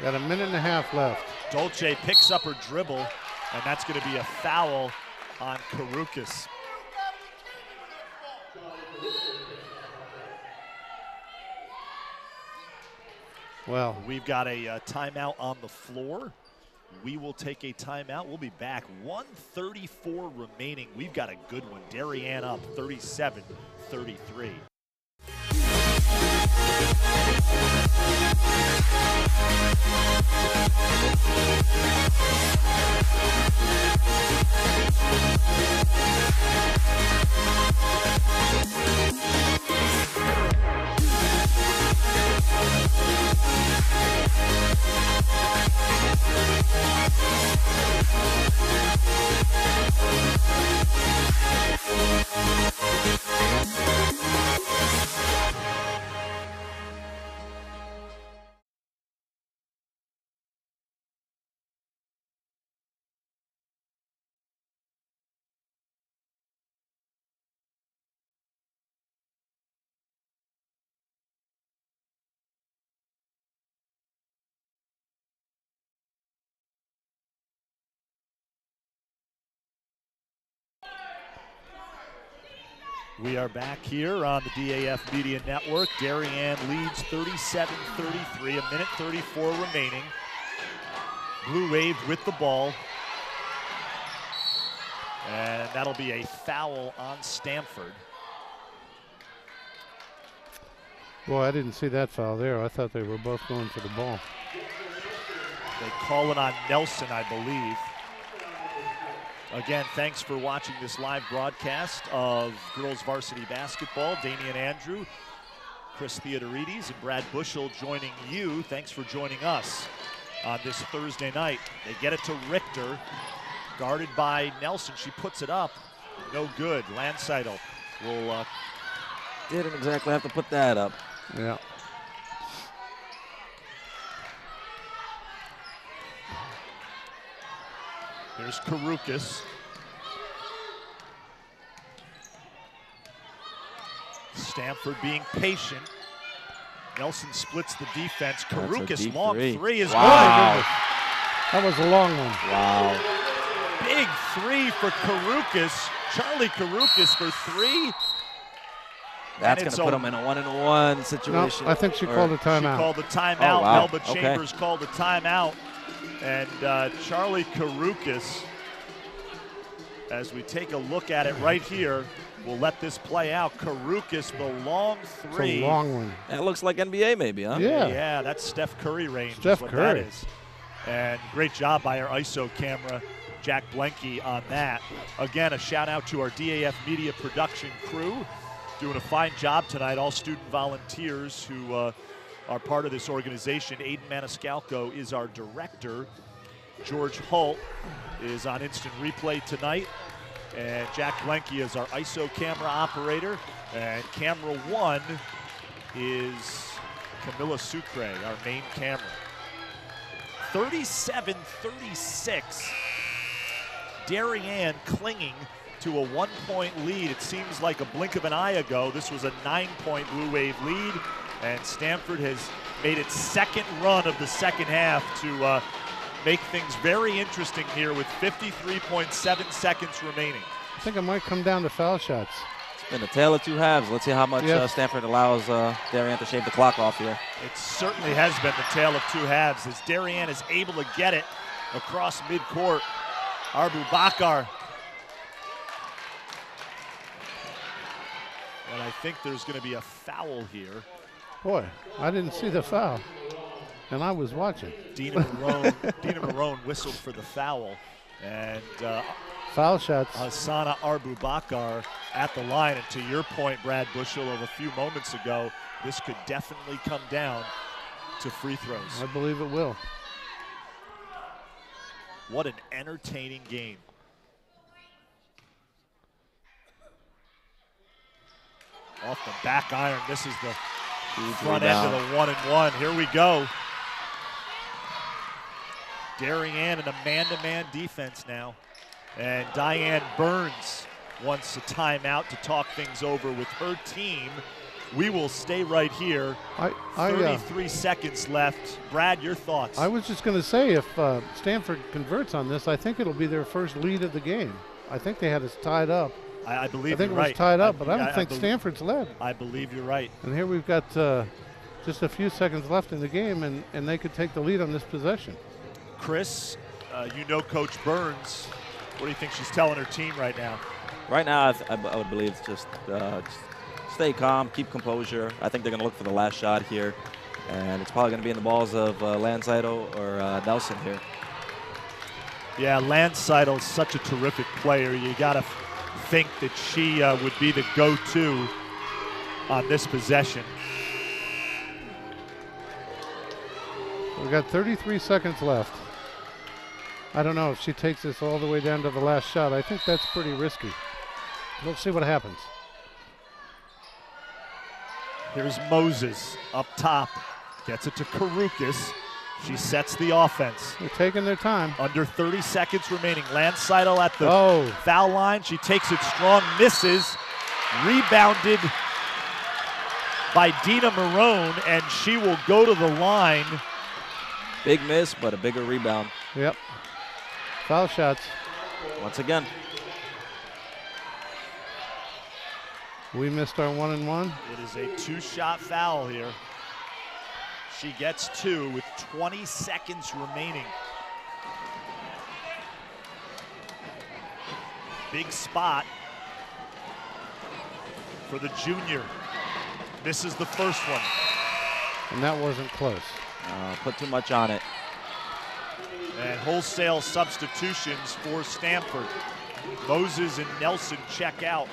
Got a minute and a half left. Dolce picks up her dribble, and that's going to be a foul on Karukas. Well, We've got a timeout on the floor. We will take a timeout. We'll be back. 1:34 remaining. We've got a good one. Darien up 37-33. We are back here on the DAF Media Network. Darien leads 37-33, a minute 34 remaining. Blue Wave with the ball. And that'll be a foul on Stamford. Boy, I didn't see that foul there. I thought they were both going for the ball. They call it on Nelson, I believe. Again, thanks for watching this live broadcast of girls varsity basketball. Damian Andrew, Chris Theodorides, and Brad Bushel joining you. Thanks for joining us on this Thursday night. They get it to Richter, guarded by Nelson. She puts it up, no good. Landseidel will... Didn't exactly have to put that up. Yeah. Here's Karukas. Stamford being patient. Nelson splits the defense. Karukas, long three is good. That was a long one. Wow. Big three for Karukas. Charlie Karukas for three. That's going to put him in a 1-on-1 situation. No, I think she called a timeout. She called the timeout. Oh, wow. Melba Chambers called the timeout. And Charlie Karukas, as we take a look at it right here, we'll let this play out. Karukas, the long three. It's a long one. That looks like NBA maybe, huh? Yeah. Yeah, that's Steph Curry range. Steph is what Curry. That is. And great job by our ISO camera, Jack Blenke, on that. Again, a shout out to our DAF media production crew. Doing a fine job tonight, all student volunteers who are part of this organization. Aiden Maniscalco is our director. George Holt is on instant replay tonight. And Jack Blenke is our ISO camera operator. And camera one is Camilla Sucre, our main camera. 37-36. Darien clinging to a 1-point lead. It seems like a blink of an eye ago. This was a 9-point Blue Wave lead, and Stamford has made its second run of the second half to make things very interesting here with 53.7 seconds remaining. I think it might come down to foul shots. It's been a tale of two halves. Let's see how much Stamford allows Darien to shave the clock off here. It certainly has been the tale of two halves as Darien is able to get it across midcourt. Arbu Bakar. And I think there's going to be a foul here. Boy, I didn't see the foul, and I was watching. Dina Marone whistled for the foul, and foul shots. Hassana Arbu Bakar at the line. And to your point, Brad Bushel, of a few moments ago, this could definitely come down to free throws. I believe it will. What an entertaining game. Off the back iron, this is the front end of the 1-and-1. Here we go. Darien in a man-to-man defense now. And Diane Burns wants a timeout to talk things over with her team. We will stay right here. 33 seconds left. Brad, your thoughts? I was just going to say, if Stamford converts on this, I think it'll be their first lead of the game. I think they had us tied up. I believe I think you're it was right. tied up, but I don't think Stanford's led. I believe you're right. And here we've got just a few seconds left in the game, and they could take the lead on this possession. Chris, you know Coach Burns. What do you think she's telling her team right now? Right now, I would believe just stay calm, keep composure. I think they're going to look for the last shot here, and it's probably going to be in the balls of Landseidel or Nelson here. Yeah, Landseidel is such a terrific player. You got to think that she would be the go-to on this possession. We've got 33 seconds left. I don't know if she takes this all the way down to the last shot. I think that's pretty risky. We'll see what happens. Here's Moses up top. Gets it to Karukas. She sets the offense. They're taking their time. Under 30 seconds remaining. Landseidel at the foul line. She takes it strong, misses. Rebounded by Dina Marone, and she will go to the line. Big miss, but a bigger rebound. Yep. Foul shots. Once again. We missed our 1-and-1. It is a two-shot foul here. She gets two with 20 seconds remaining. Big spot for the junior. Misses the first one. And that wasn't close. Put too much on it. And wholesale substitutions for Stamford. Moses and Nelson check out.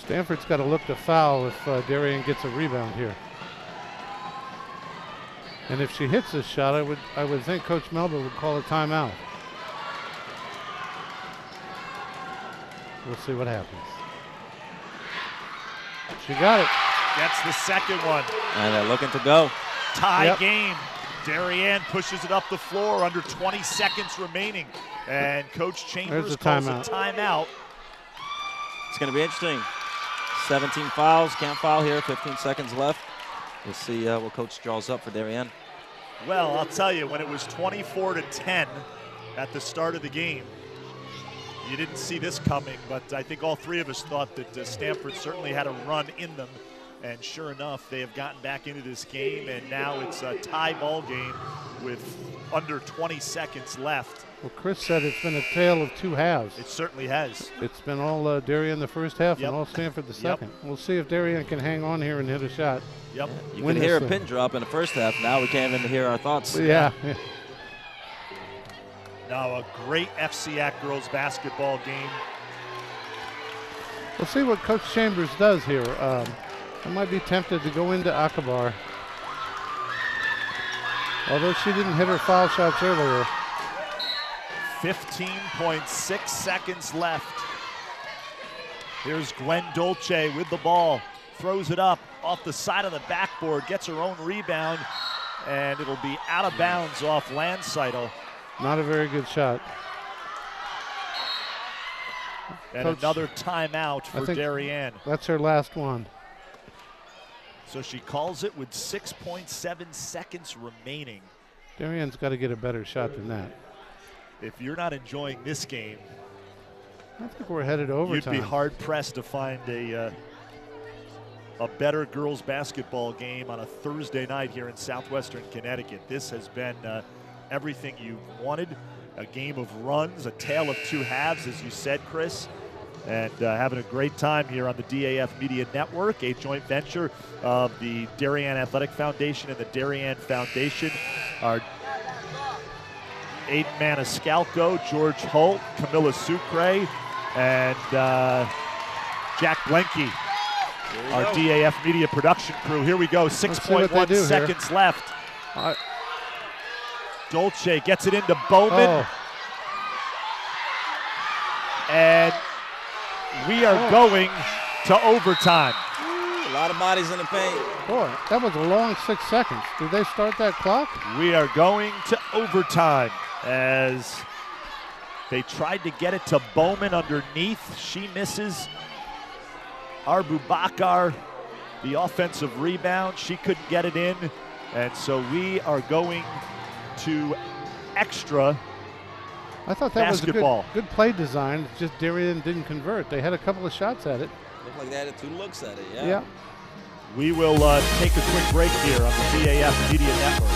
Stanford's got to look to foul if Darien gets a rebound here. And if she hits this shot, I would think Coach Melba would call a timeout. We'll see what happens. She got it. Gets the second one. And they're looking to go. Tie game. Darien pushes it up the floor, under 20 seconds remaining. And Coach Chambers calls a timeout. It's going to be interesting. 17 fouls, can't foul here, 15 seconds left. We'll see what Coach draws up for Darien. Well, I'll tell you, when it was 24-10 at the start of the game, you didn't see this coming, but I think all three of us thought that Stamford certainly had a run in them. And sure enough, they have gotten back into this game, and now it's a tie ball game with under 20 seconds left. Well, Chris said it's been a tale of two halves. It certainly has. It's been all Darien the first half and all Stamford the second. We'll see if Darien can hang on here and hit a shot. Yep. You can hear a pin drop in the first half. Now we can't even hear our thoughts. Yeah. Now a great FCAC girls basketball game. We'll see what Coach Chambers does here. I might be tempted to go into Akabar. Although she didn't hit her foul shots earlier. 15.6 seconds left. Here's Gwen Dolce with the ball. Throws it up off the side of the backboard, gets her own rebound, and it'll be out of bounds off Landsiedel. Not a very good shot. And Coach, another timeout for Darien. That's her last one. So she calls it with 6.7 seconds remaining. Darien's got to get a better shot than that. If you're not enjoying this game, I think we're headed to overtime. You'd be hard-pressed to find a better girls basketball game on a Thursday night here in southwestern Connecticut. This has been everything you wanted, a game of runs, a tale of two halves, as you said, Chris. And having a great time here on the DAF Media Network, a joint venture of the Darien Athletic Foundation and the Darien Foundation. Our Aiden Maniscalco, George Holt, Camilla Sucre, and Jack Blenke, our DAF Media production crew. Here we go, 6.1 seconds left. Dolce gets it into Bowman. And we are going to overtime. A lot of bodies in the paint. Boy, that was a long 6 seconds. Did they start that clock? We are going to overtime as they tried to get it to Bowman underneath. She misses. Arbubakar, the offensive rebound. She couldn't get it in. And so we are going to extra. I thought that basketball. Was a good play design. It's just Darien didn't convert. They had a couple of shots at it. Looked like they had 2 looks at it, yeah. Yeah. We will take a quick break here on the DAF Media Network.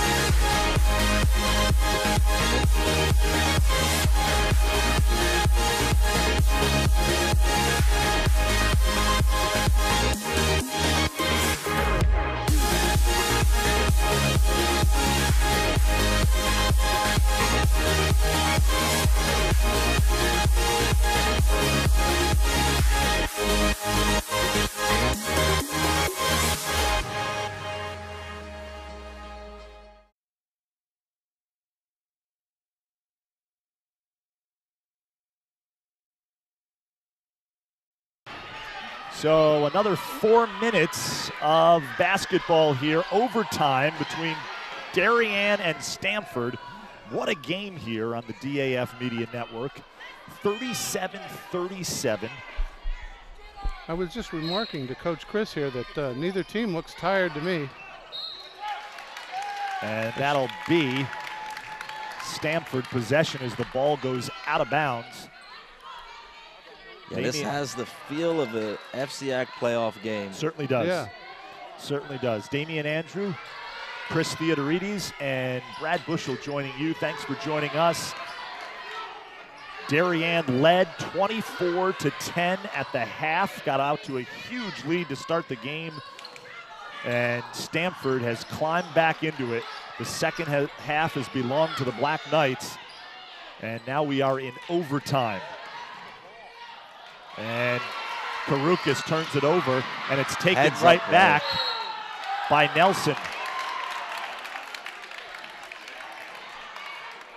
So another 4 minutes of basketball here, overtime between Darien and Stamford. What a game here on the DAF Media Network. 37-37. I was just remarking to Coach Chris here that neither team looks tired to me. And that'll be Stamford possession as the ball goes out of bounds. Yeah, this has the feel of a FCAC playoff game. Certainly does. Yeah. Certainly does. Damian Andrew, Chris Theodorides, and Brad Bushel joining you. Thanks for joining us. Darien led 24-10 at the half. Got out to a huge lead to start the game. And Stamford has climbed back into it. The second half has belonged to the Black Knights. And now we are in overtime. And Karukas turns it over, and it's taken Heads right up, back by Nelson.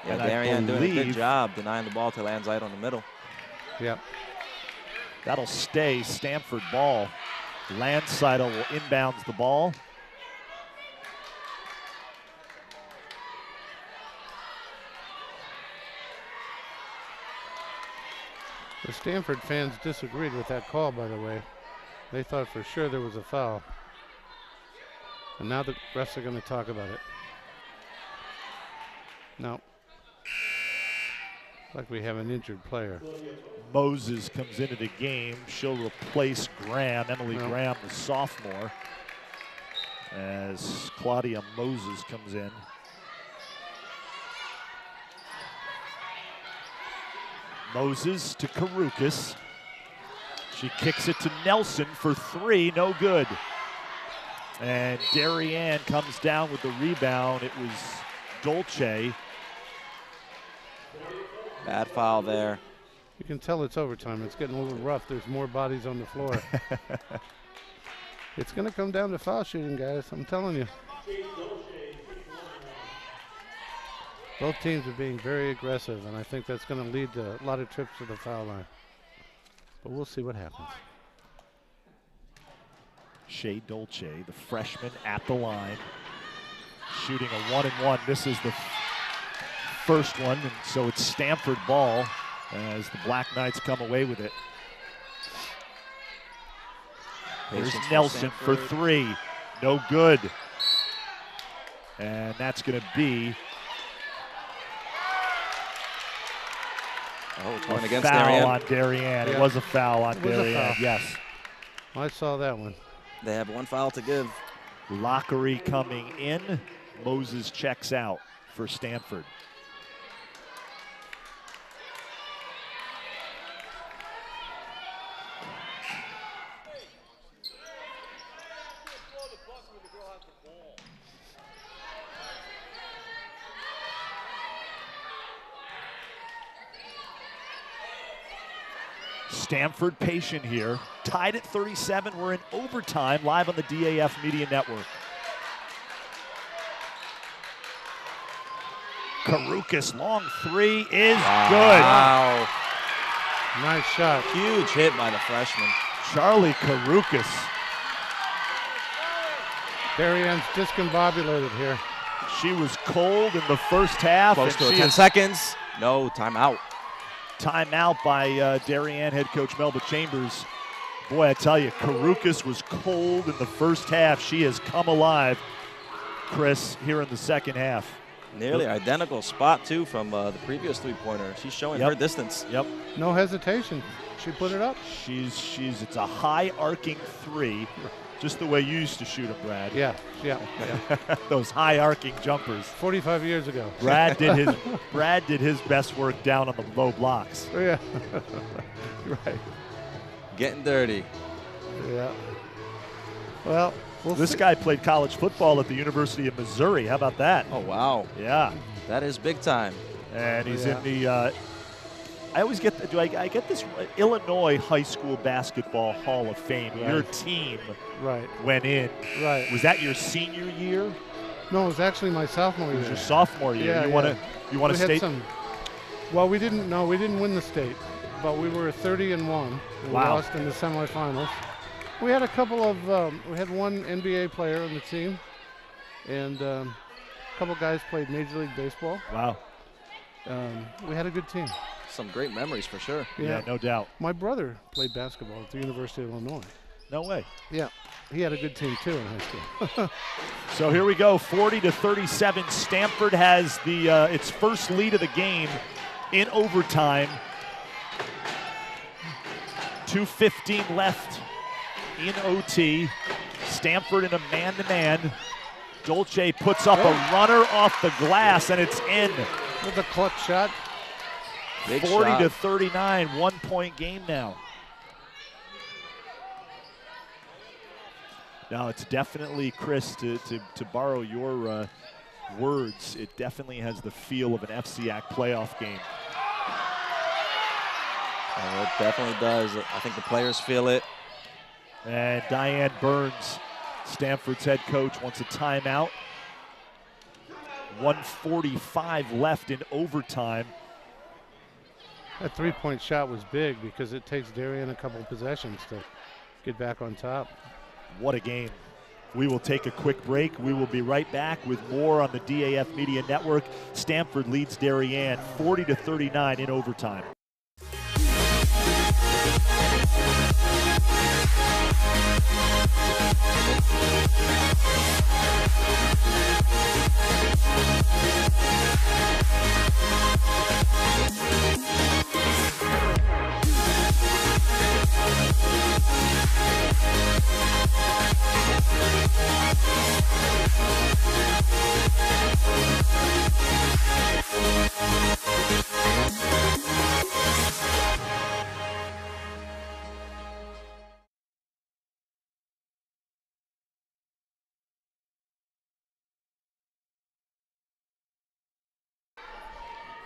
Yeah, And I Darien doing a good believe job denying the ball to Lanzite on the middle. Yep. That'll stay Stamford ball. Landseidel will inbounds the ball. The Stamford fans disagreed with that call, by the way. They thought for sure there was a foul. And now the refs are going to talk about it. No. Like we have an injured player. Moses comes into the game. She'll replace Graham, Emily Graham, the sophomore, as Claudia Moses comes in. Moses to Karukas. She kicks it to Nelson for three, no good. And Darien comes down with the rebound. It was Dolce. Bad foul there. You can tell it's overtime. It's getting a little rough. There's more bodies on the floor. It's going to come down to foul shooting, guys. I'm telling you. Both teams are being very aggressive, and I think that's going to lead to a lot of trips to the foul line. But we'll see what happens. Shea Dolce, the freshman, at the line, shooting a 1-and-1. This is the first one, and so it's Stamford ball as the Black Knights come away with it. Here's Nelson for three, no good. And that's going to be going a against foul Darien. on Darien. Yeah. It was a foul on It was a Darien, foul. yes. I saw that one. They have one foul to give. Lockery coming in. Moses checks out for Stamford. Stamford patient here. Tied at 37. We're in overtime live on the DAF Media Network. Karukas, long three is good. Wow. Nice shot. Huge hit by the freshman. Charlie Karukas. Darien's discombobulated here. She was cold in the first half. Close and to she 10 is seconds. No, timeout. timeout by Darien head coach Melba Chambers. Boy, I tell you, Karukas was cold in the first half. She has come alive, Chris, here in the second half. Nearly identical spot, too, from the previous three-pointer. She's showing her distance. Yep. No hesitation. She put it up. It's a high arcing three, just the way you used to shoot them, Brad. Yeah. Those high arcing jumpers. 45 years ago. Brad did his best work down on the low blocks. Yeah. Right. Getting dirty. Yeah. Well, This guy played college football at the University of Missouri. How about that? Oh, wow. Yeah. That is big time. And he's in the I always get, I get this Illinois High School Basketball Hall of Fame. Right. Your team Right. went in. Right. Was that your senior year? No, it was actually my sophomore year. It was your sophomore year. Yeah, you yeah. want to We had state? well, we didn't win the state, but we were 30-1. And we Wow. lost in the semifinals. We had a couple of, we had one NBA player on the team, and a couple guys played Major League Baseball. Wow. We had a good team. Some great memories for sure. Yeah, no doubt. My brother played basketball at the University of Illinois. No way. Yeah, he had a good team too in high school. So here we go, 40-37. Stamford has its first lead of the game in overtime. 2:15 left in OT. Stamford in a man-to-man. Dolce puts up a runner off the glass, and it's in. With a clutch shot. Big 40-39, 1-point game now. Now it's definitely, Chris, to borrow your words, it definitely has the feel of an FCAC playoff game. It definitely does. I think the players feel it. And Diane Burns, Stamford's head coach, wants a timeout. 1:45 left in overtime. That three-point shot was big because it takes Darien a couple possessions to get back on top. What a game. We will take a quick break. We will be right back with more on the DAF Media Network. Stamford leads Darien 40-39 in overtime.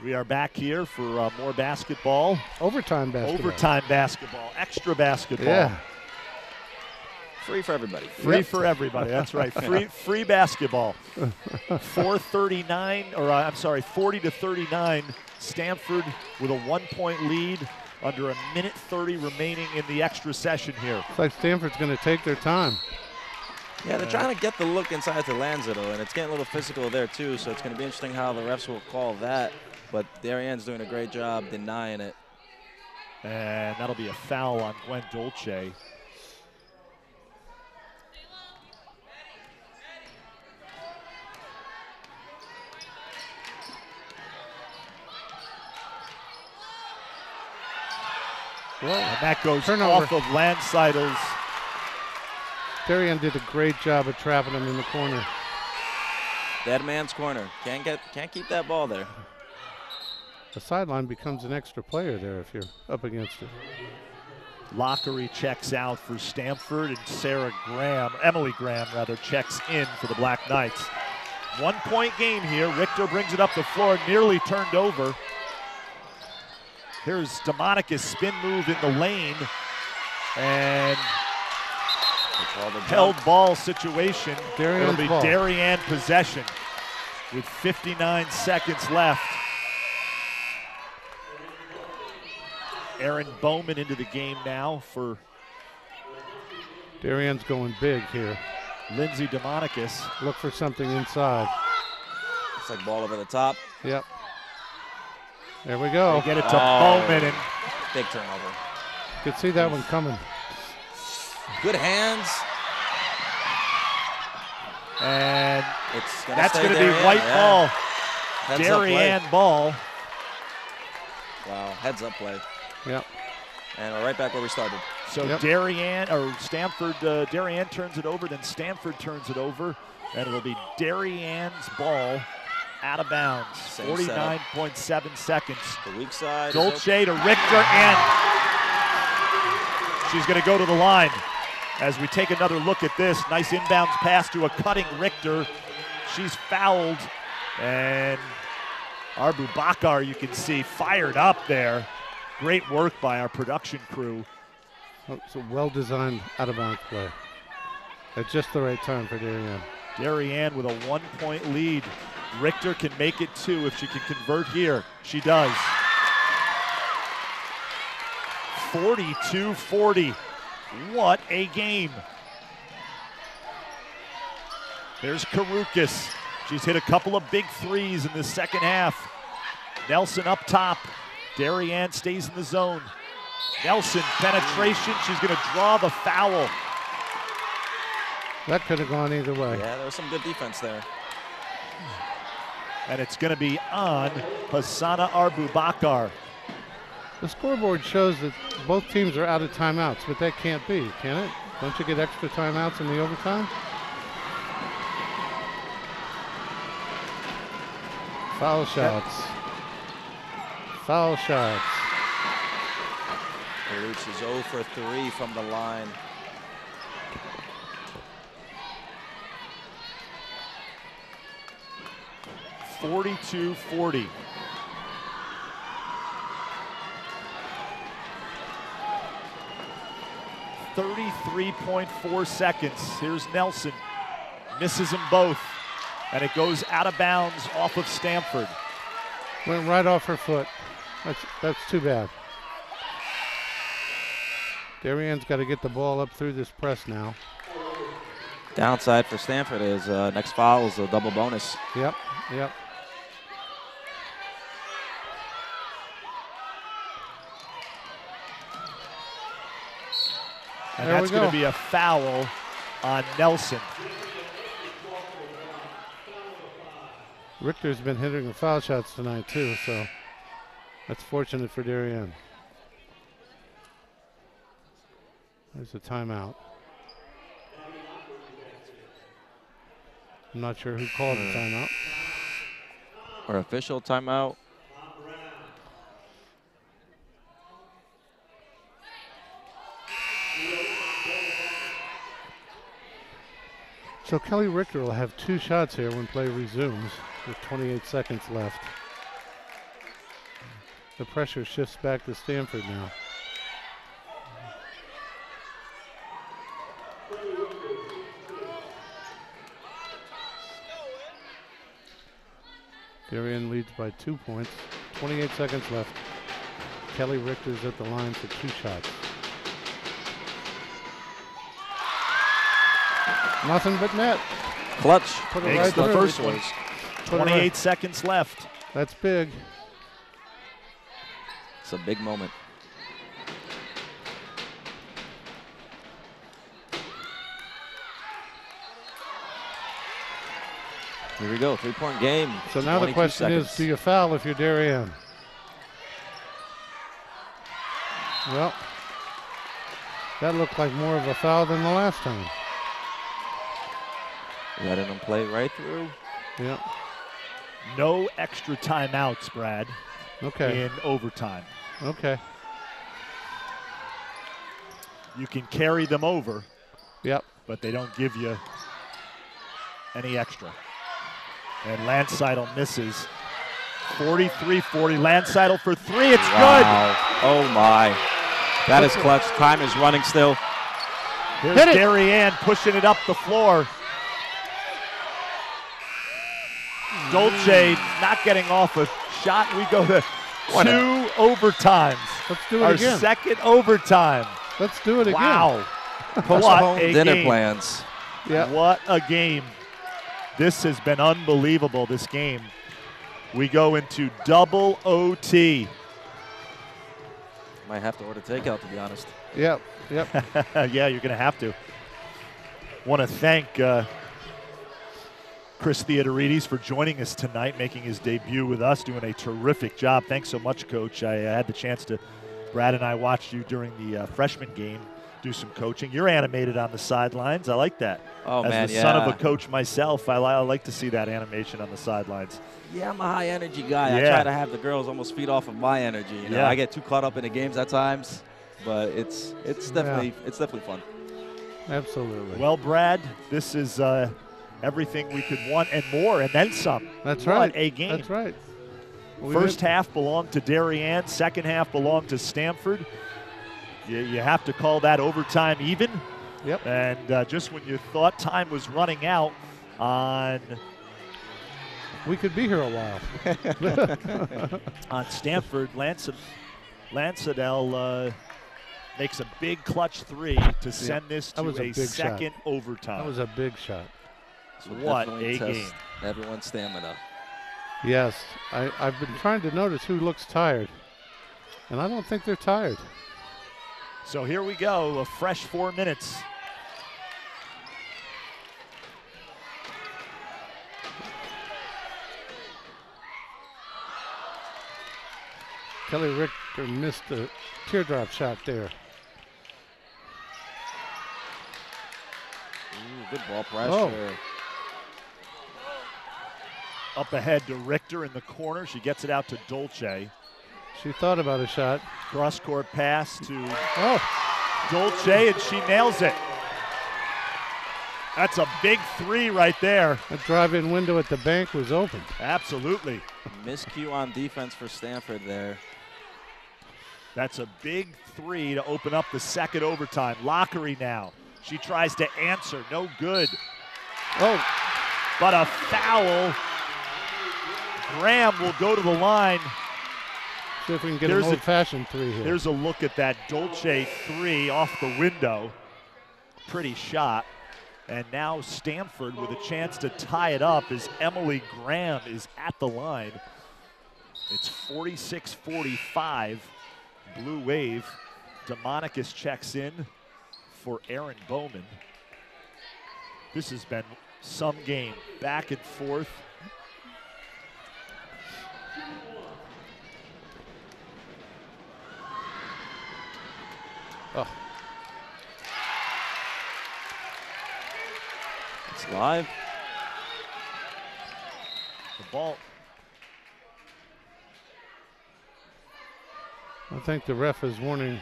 We are back here for more basketball. Overtime basketball. Overtime basketball. Extra basketball. Yeah. Free for everybody. Free for everybody. That's right. Free basketball. 4:39, or I'm sorry, 40-39. Stamford with a 1-point lead under a minute 30 remaining in the extra session here. It's like Stamford's going to take their time. Yeah, they're trying to get the look inside to Lanzado, and it's getting a little physical there too, so it's going to be interesting how the refs will call that. But Darien's doing a great job denying it. And that'll be a foul on Gwen Dolce. Well, and that goes turnover. off of Landsidel's. Darien did a great job of trapping him in the corner. Dead man's corner. Can't keep that ball there. The sideline becomes an extra player there if you're up against it. Lockery checks out for Stamford, and Emily Graham checks in for the Black Knights. 1-point game here. Richter brings it up the floor, nearly turned over. Here's Demonicus, spin move in the lane, and held ball situation. It'll be Darien possession with 59 seconds left. Aaron Bowman into the game now for Darien's going big here. Lindsay Demonicus. Look for something inside. It's like ball over the top. Yep. There we go. They get it to Bowman, and big turnover. Could see that one coming. Good hands. And that's going to be white ball. Darien ball. Wow, heads up play. Yep. And we're right back where we started. So Stamford, Darien turns it over, then Stamford turns it over, and it'll be Darien's ball out of bounds. 49.7 seconds. The weak side. Dolce to Richter, and she's going to go to the line. As we take another look at this, nice inbounds pass to a cutting Richter. She's fouled, and Arbu Bakar, you can see, fired up there. Great work by our production crew. It's a well-designed out-of-bounds play. At just the right time for Darien. Darien with a 1-point lead. Richter can make it 2 if she can convert here. She does. 42-40. What a game. There's Karukas. She's hit a couple of big threes in the second half. Nelson up top. Darien stays in the zone. Nelson, penetration. She's going to draw the foul. That could have gone either way. Yeah, there was some good defense there. And it's going to be on Hassana Arbubakar. The scoreboard shows that both teams are out of timeouts, but that can't be, can it? Don't you get extra timeouts in the overtime? Foul shots. Foul shots. Karuch is 0 for 3 from the line. 42-40. .4 seconds. Here's Nelson. Misses them both. And it goes out of bounds off of Stamford. Went right off her foot. That's too bad. Darien's got to get the ball up through this press now. Downside for Stamford is next foul is a double bonus. Yep. And that's going to be a foul on Nelson. Richter's been hitting the foul shots tonight too, so that's fortunate for Darien. There's a timeout. I'm not sure who called the timeout. Or official timeout. So Kelly Richter will have 2 shots here when play resumes with 28 seconds left. The pressure shifts back to Stamford now. Darien leads by 2 points. 28 seconds left. Kelly Richter's at the line for 2 shots. Nothing but net. Clutch. Put it Makes right the through. first one. 28 seconds left. That's big. It's a big moment. Here we go, 3-point game. So now the question is, do you foul if you're Darien? Well, that looked like more of a foul than the last time. Letting them play right through. Yeah. No extra timeouts, Brad, Okay. in overtime. Okay. You can carry them over, Yep. but they don't give you any extra. And Landseidel misses. 43-40. Landseidel for 3. It's Wow. Oh my. That is clutch. Time is running still. good. Here's Darien pushing it up the floor. Dolce not getting off a shot. We go to 2 overtimes. Let's do it Our again. second overtime. Let's do it again. Wow. What Postpone a dinner game. plans. Yeah. What a game. This has been unbelievable, this game. We go into double OT. Might have to order takeout, to be honest. Yep. Yep. Yeah, you're going to have to. Want to thank Chris Theodorides for joining us tonight, making his debut with us, doing a terrific job. Thanks so much, Coach. I had the chance to, Brad and I watched you during the freshman game do some coaching. You're animated on the sidelines. I like that. Oh, As man, the yeah. son of a coach myself, I like to see that animation on the sidelines. Yeah, I'm a high energy guy. Yeah. I try to have the girls almost feed off of my energy. You know, Yeah. I get too caught up in the games at times, but it's definitely fun. Absolutely. Well, Brad, this is everything we could want and more, and then some. That's What right. a game. That's right. First half belonged to Darien. Second half belonged to Stamford. You have to call that overtime even. Yep. And just when you thought time was running out on We could be here a while. on Stamford, Landseidel makes a big clutch 3 to send this that to was a a big second shot. overtime. That was a big shot. So What definitely a test game. Everyone's stamina. Yes. I've been trying to notice who looks tired, and I don't think they're tired. So here we go, a fresh 4 minutes. Kelly Richter missed a teardrop shot there. Ooh, good ball pressure. Oh. Up ahead to Richter in the corner. She gets it out to Dolce. She thought about a shot. Cross-court pass to Oh, Dolce, and she nails it. That's a big three right there. That drive-in window at the bank was open. Absolutely. Miscue on defense for Stamford there. That's a big three to open up the second overtime. Lockery now. She tries to answer. No good. Oh, But a foul. Graham will go to the line. see if we can get There's an a- old-fashioned three here. There's a look at that Dolce three off the window. Pretty shot. And now Stamford with a chance to tie it up as Emily Graham is at the line. It's 46-45, Blue Wave. DeMonicus checks in for Aaron Bowman. This has been some game, back and forth. Oh, It's live. The ball, I think the ref is warning.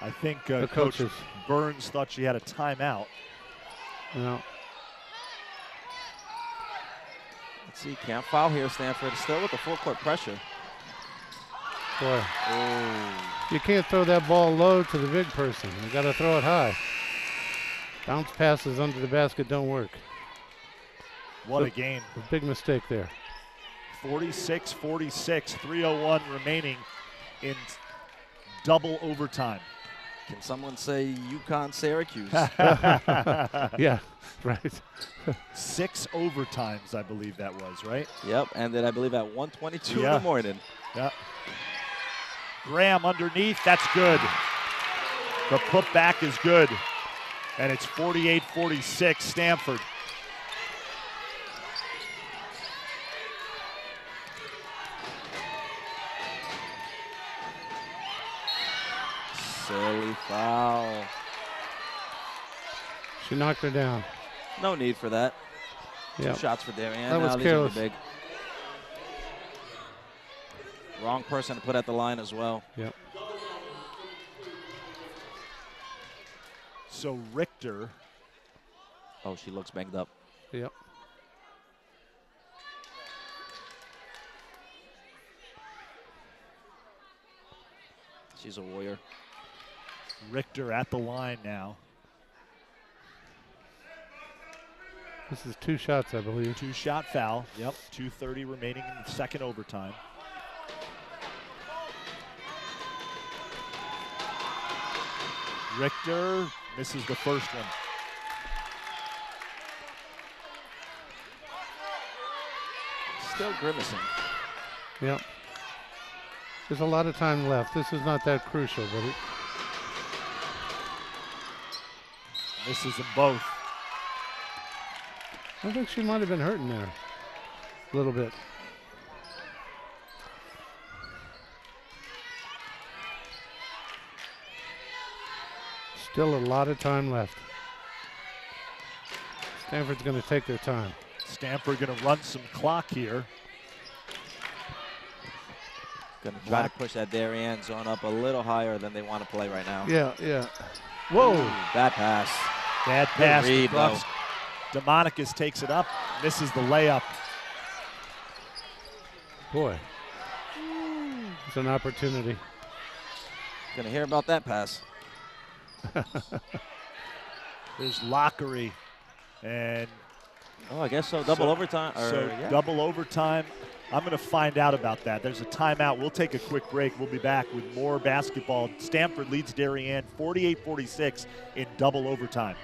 I think The Coach coaches. Burns thought she had a timeout. You know, Let's see, can't foul here. Stanford still with the full court pressure. boy, Oh, you can't throw that ball low to the big person. You got to throw it high. Bounce passes under the basket don't work. What a game. A big mistake there. 46-46, 3:01 remaining in double overtime. can someone say UConn Syracuse? Yeah, right. 6 overtimes, I believe that was, right? Yep, ended I believe at 1:22 in Yeah. the morning. Yeah. Graham underneath, that's good. The putback is good. And it's 48-46, Stamford. Silly foul. She knocked her down. No need for that. Yeah. 2 shots for Darien. That was Now these are careless. big. Wrong person to put at the line as well. Yep. So Richter, Oh, she looks banged up. Yep. She's a warrior. Richter at the line now. This is 2 shots, I believe. 2-shot foul. Yep. 2:30 remaining in the second overtime. Richter misses the first one. Still grimacing. Yep. There's a lot of time left. This is not that crucial, but it, Misses them both. I think she might have been hurting there a little bit. Still a lot of time left. Stanford's going to take their time. Stamford going to run some clock here. Gonna try to push that Darien zone up a little higher than they want to play right now. Yeah, yeah. Whoa. Ooh, bad pass. Bad pass. Good read, across. DeMonicus takes it up, misses the layup. Boy. It's an opportunity. Gonna hear about that pass. There's Lockery. And Oh, I guess so. Double overtime. Or, so yeah. double overtime. I'm going to find out about that. There's a timeout. We'll take a quick break. We'll be back with more basketball. Stamford leads Darien 48-46 in double overtime.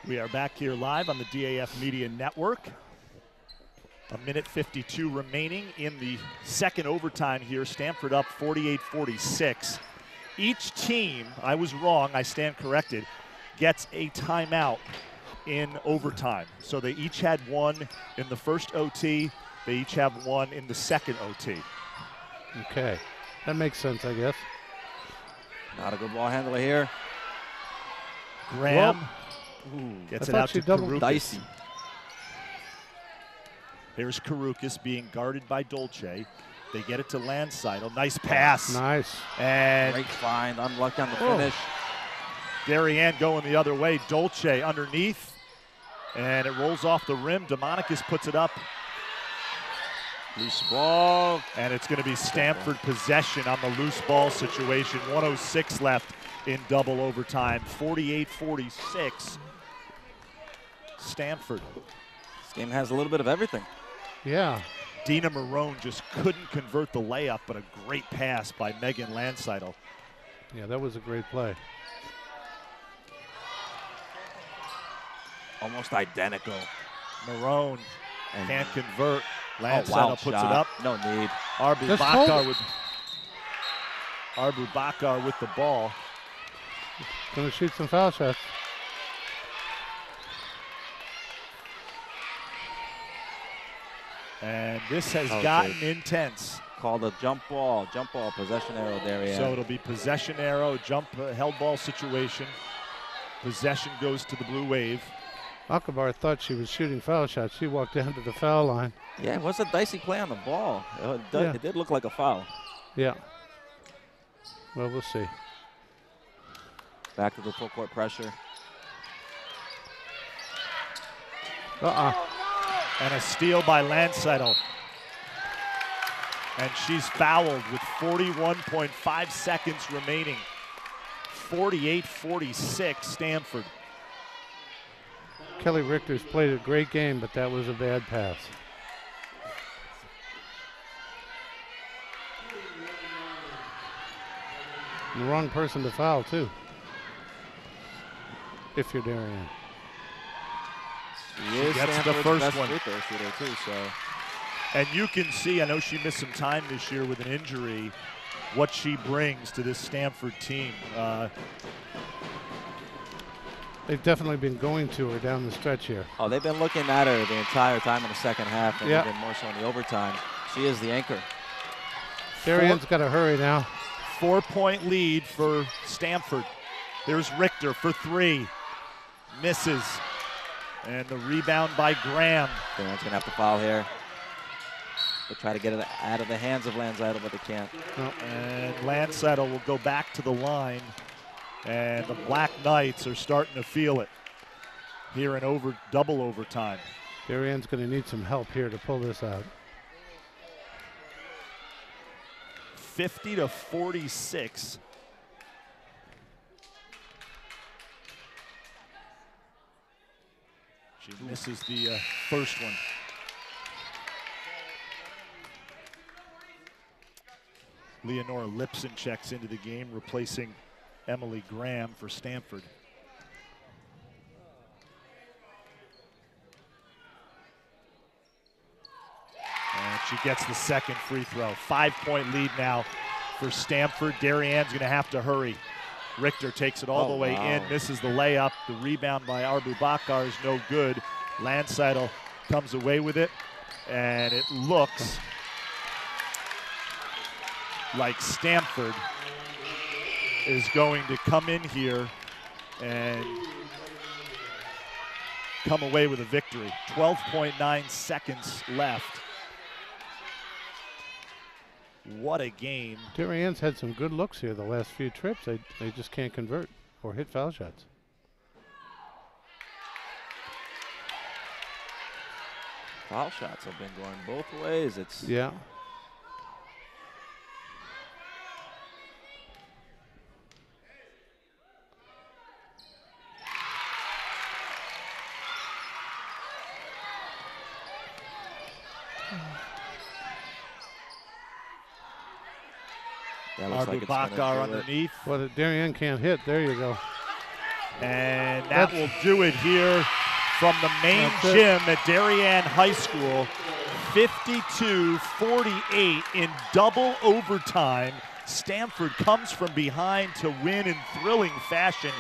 We are back here live on the DAF Media Network. A minute 52 remaining in the second overtime here. Stamford up 48-46. Each team, I was wrong, I stand corrected, gets a timeout in overtime. So they each had one in the first OT. They each have one in the second OT. Okay, that makes sense, I guess. Not a good ball handler here. Graham gets I it thought out she to doubled. Karukis. Dicey. Here's Karukis being guarded by Dolce. They get it to Landseidel. Nice pass. Nice. And Great find. Unlucky on the finish. Darien going the other way. Dolce underneath. And it rolls off the rim. DeMonicus puts it up. Loose ball. And it's going to be Stamford possession on the loose ball situation. 1:06 left in double overtime. 48-46. Stamford. This game has a little bit of everything. Yeah. Dina Marone just couldn't convert the layup, but a great pass by Megan Landseidel. Yeah, that was a great play. Almost identical. Marone And can't convert. oh, Landseidel wow, puts shot. it up. No need. Just hold Arbu it. Bakar with the ball. Gonna shoot some foul shots. And this has Okay. gotten intense. Called a jump ball possession arrow there. So it'll be possession arrow, jump held ball situation. Possession goes to the Blue Wave. Akabar thought she was shooting foul shots. She walked down to the foul line. Yeah, it was a dicey play on the ball. It did look like a foul. Yeah. Well, we'll see. Back to the full court pressure. And a steal by Landseidel. And she's fouled with 41.5 seconds remaining. 48-46 Stamford. Kelly Richter's played a great game, but that was a bad pass. And the wrong person to foul, too. If you're Darien. She gets the Stanford's first best one. free throw shooter too, so. And you can see, I know she missed some time this year with an injury, what she brings to this Stamford team. They've definitely been going to her down the stretch here. Oh, they've been looking at her the entire time in the second half, and Yeah. even more so in the overtime. She is the anchor. Darien's got to hurry now. 4-point lead for Stamford. There's Richter for three. Misses. And the rebound by Graham. Graham's going to have to foul here. They try to get it out of the hands of Landseidel, but they can't. No. And Landseidel will go back to the line. And the Black Knights are starting to feel it here in double overtime. Darien's going to need some help here to pull this out. 50-46. She misses the first one. Leonora Lipson checks into the game, replacing Emily Graham for Stamford. And she gets the second free throw. 5-point lead now for Stamford. Darien's going to have to hurry. Richter takes it all the way in, misses the layup. The rebound by Arbu Bakar is no good. Landseidel comes away with it, and it looks like Stamford is going to come in here and come away with a victory. 12.9 seconds left. What a game. Darien's had some good looks here the last few trips. They just can't convert or hit foul shots. Foul shots have been going both ways. Yeah. That looks like Arbu it's gonna Bakar do it. underneath. Well, Darien can't hit. There you go. And that will do it here from the main gym at Darien High School. 52-48 in double overtime. Stamford comes from behind to win in thrilling fashion.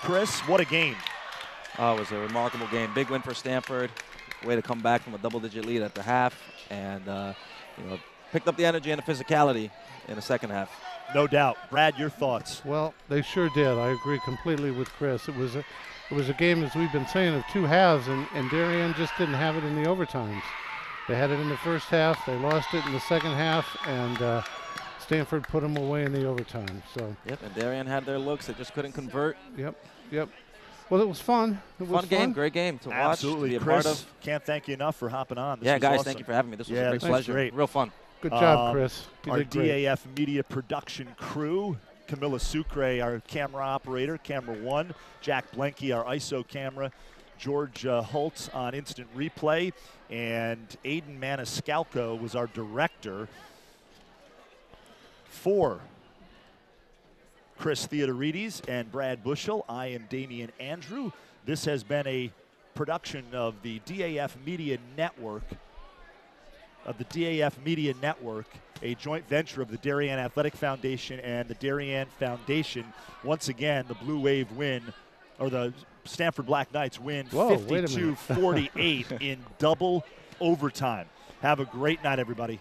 Chris, what a game. Oh, it was a remarkable game. Big win for Stamford. Way to come back from a double-digit lead at the half, and picked up the energy and the physicality in the second half. No doubt. Brad, your thoughts? Well, they sure did. I agree completely with Chris. It was a game, as we've been saying, of two halves, and Darien just didn't have it in the overtimes. They had it in the first half. They lost it in the second half, and Stamford put them away in the overtime. So. Yep, and Darien had their looks. They just couldn't convert. Yep. Well, it was fun. Fun game, great game to watch. Absolutely. To be a Chris, part of. Can't thank you enough for hopping on. This yeah, was guys, awesome. thank you for having me. This was a great this pleasure. Great. Real fun. Good job, Chris. You Our did great. DAF media production crew, Camilla Sucre, our camera operator, camera one, Jack Blenke, our ISO camera, George Holtz on instant replay, and Aiden Maniscalco was our director. For Chris Theodorides and Brad Bushel, I am Damian Andrew. This has been a production of the DAF Media Network, a joint venture of the Darien Athletic Foundation and the Darien Foundation. Once again, the Blue Wave win, or the Stamford Black Knights win 52-48 in double overtime. Have a great night, everybody.